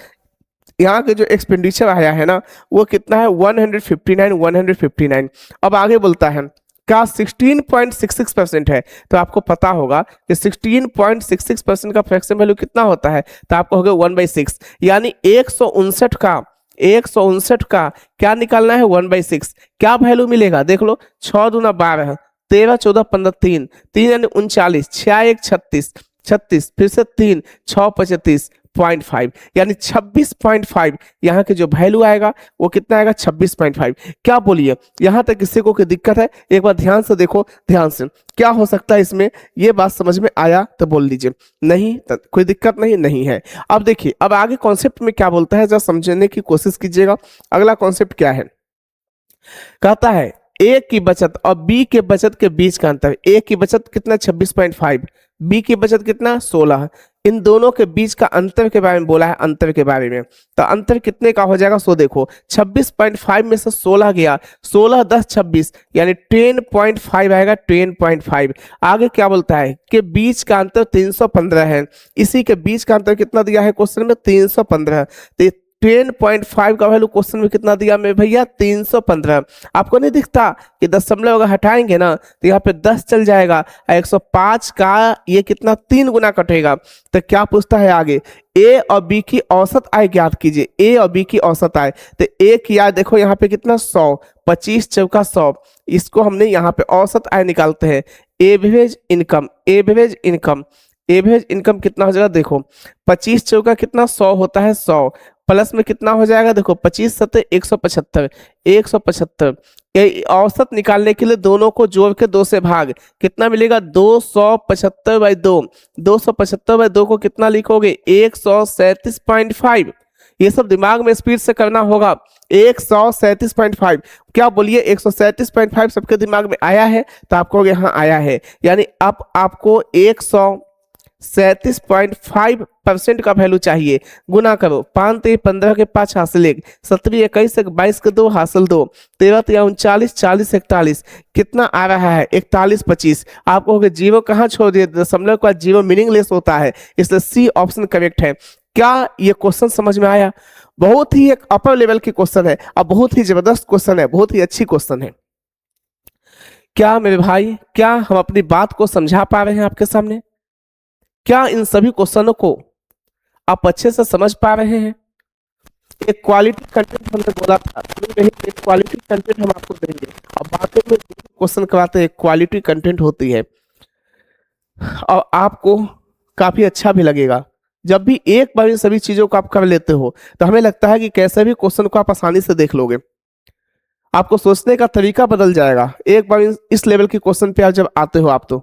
यहाँ के जो एक्सपेंडिचर आया है ना वो कितना है 159। अब आगे बोलता है का 16.66% है, तो आपको पता होगा कि 16.66% का फ्रैक्शन वैल्यू कितना होता है, तो आपको होगा 1/6, यानी 159 का क्या निकालना है 1/6। क्या वैल्यू मिलेगा देख लो, 6 दूना 12, 13 14 15 3 3 यानी 39, 6 1 36, 36 फिर से 3 6 35.5, यानी 26.5 यहाँ के जो वैल्यू आएगा वो कितना आएगा 26.5। क्या बोलिए, यहाँ तक किसी को कोई दिक्कत है? एक बार ध्यान से देखो, ध्यान से, क्या हो सकता है इसमें, ये बात समझ में आया तो बोल लीजिए, नहीं तो कोई दिक्कत नहीं है। अब देखिए अब आगे कॉन्सेप्ट में क्या बोलता है, जरा समझने की कोशिश कीजिएगा। अगला कॉन्सेप्ट क्या है, कहता है ए की बचत और बी के बचत के बीच का अंतर। ए की बचत कितना 26.5, बी की बचत कितना 16, इन दोनों के बीच का अंतर के बारे में बोला है, अंतर के बारे में। तो अंतर कितने का हो जाएगा, सो देखो 26.5 में से 16 गया, 16 10 26, यानी 10.5 आएगा, 10.5। आगे क्या बोलता है कि बीच का अंतर 315 है, इसी के बीच का अंतर कितना दिया है क्वेश्चन में 315, तो 10.5 का वैल्यू क्वेश्चन में कितना दिया मेरे भैया 315। आपको नहीं दिखता कि दशमलव अगर हटाएंगे ना तो यहाँ पे 10 चल जाएगा, 105 का ये कितना 3 गुना कटेगा। तो क्या पूछता है आगे, ए और बी की औसत आय ज्ञात कीजिए। ए और बी की औसत आय, तो ए की आय देखो यहाँ पे कितना 100, 25 चौका 100, इसको हमने यहाँ पे औसत आय निकालते हैं, average income, average income. Average income कितना हो जाएगा, देखो 25 चौका कितना 100 होता है, 100 प्लस में कितना हो जाएगा, देखो 25 सत्ते 175, 175 औसत निकालने के लिए दोनों को जोड़ के 2 से भाग, कितना मिलेगा 275/2, 275/2 को कितना लिखोगे 137.5। ये सब दिमाग में स्पीड से करना होगा। 137.5, क्या बोलिए 137.5 सबके दिमाग में आया है, तो आप कहोगे हाँ आया है। यानी अब आपको 137.5% का वैल्यू चाहिए। गुना करो, 5 3 15 के 5 हासिल 1, 17 21 1 22 के 2 हासिल 2, 13 3 39 40 41, कितना आ रहा है 41 25। आप कहोगे जीरो कहाँ छोड़ दिए, दशमलव का जीरो मीनिंगलेस होता है, इसलिए सी ऑप्शन करेक्ट है। क्या ये क्वेश्चन समझ में आया? बहुत ही एक अपर लेवल की क्वेश्चन है और बहुत ही जबरदस्त क्वेश्चन है, बहुत ही अच्छी क्वेश्चन है। क्या मेरे भाई, क्या हम अपनी बात को समझा पा रहे हैं आपके सामने? क्या इन सभी क्वेश्चनों को आप अच्छे से समझ पा रहे हैं? एक क्वालिटी कंटेंट हमने बोला था, एक क्वालिटी कंटेंट हम आपको देंगे। अब बातें में क्वेश्चन कराते हैं, क्वालिटी कंटेंट होती है और आपको काफी अच्छा भी लगेगा। जब भी एक बार इन सभी चीजों को आप कर लेते हो तो हमें लगता है कि कैसे भी क्वेश्चन को आप आसानी से देख लोगे, आपको सोचने का तरीका बदल जाएगा एक बार इस लेवल के क्वेश्चन पे आप जब आते हो। आप तो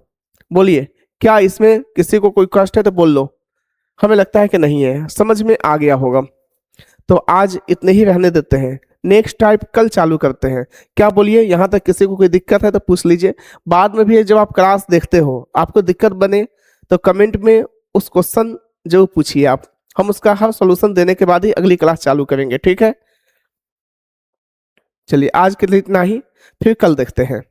बोलिए, क्या इसमें किसी को कोई कष्ट है तो बोल लो। हमें लगता है कि नहीं है, समझ में आ गया होगा। तो आज इतने ही रहने देते हैं, नेक्स्ट टाइप कल चालू करते हैं। क्या बोलिए, यहाँ तक किसी को कोई दिक्कत है तो पूछ लीजिए। बाद में भी जब आप क्लास देखते हो आपको दिक्कत बने तो कमेंट में उस क्वेश्चन जो पूछिए आप, हम उसका हर सॉल्यूशन देने के बाद ही अगली क्लास चालू करेंगे, ठीक है? चलिए आज के लिए इतना ही, फिर कल देखते हैं।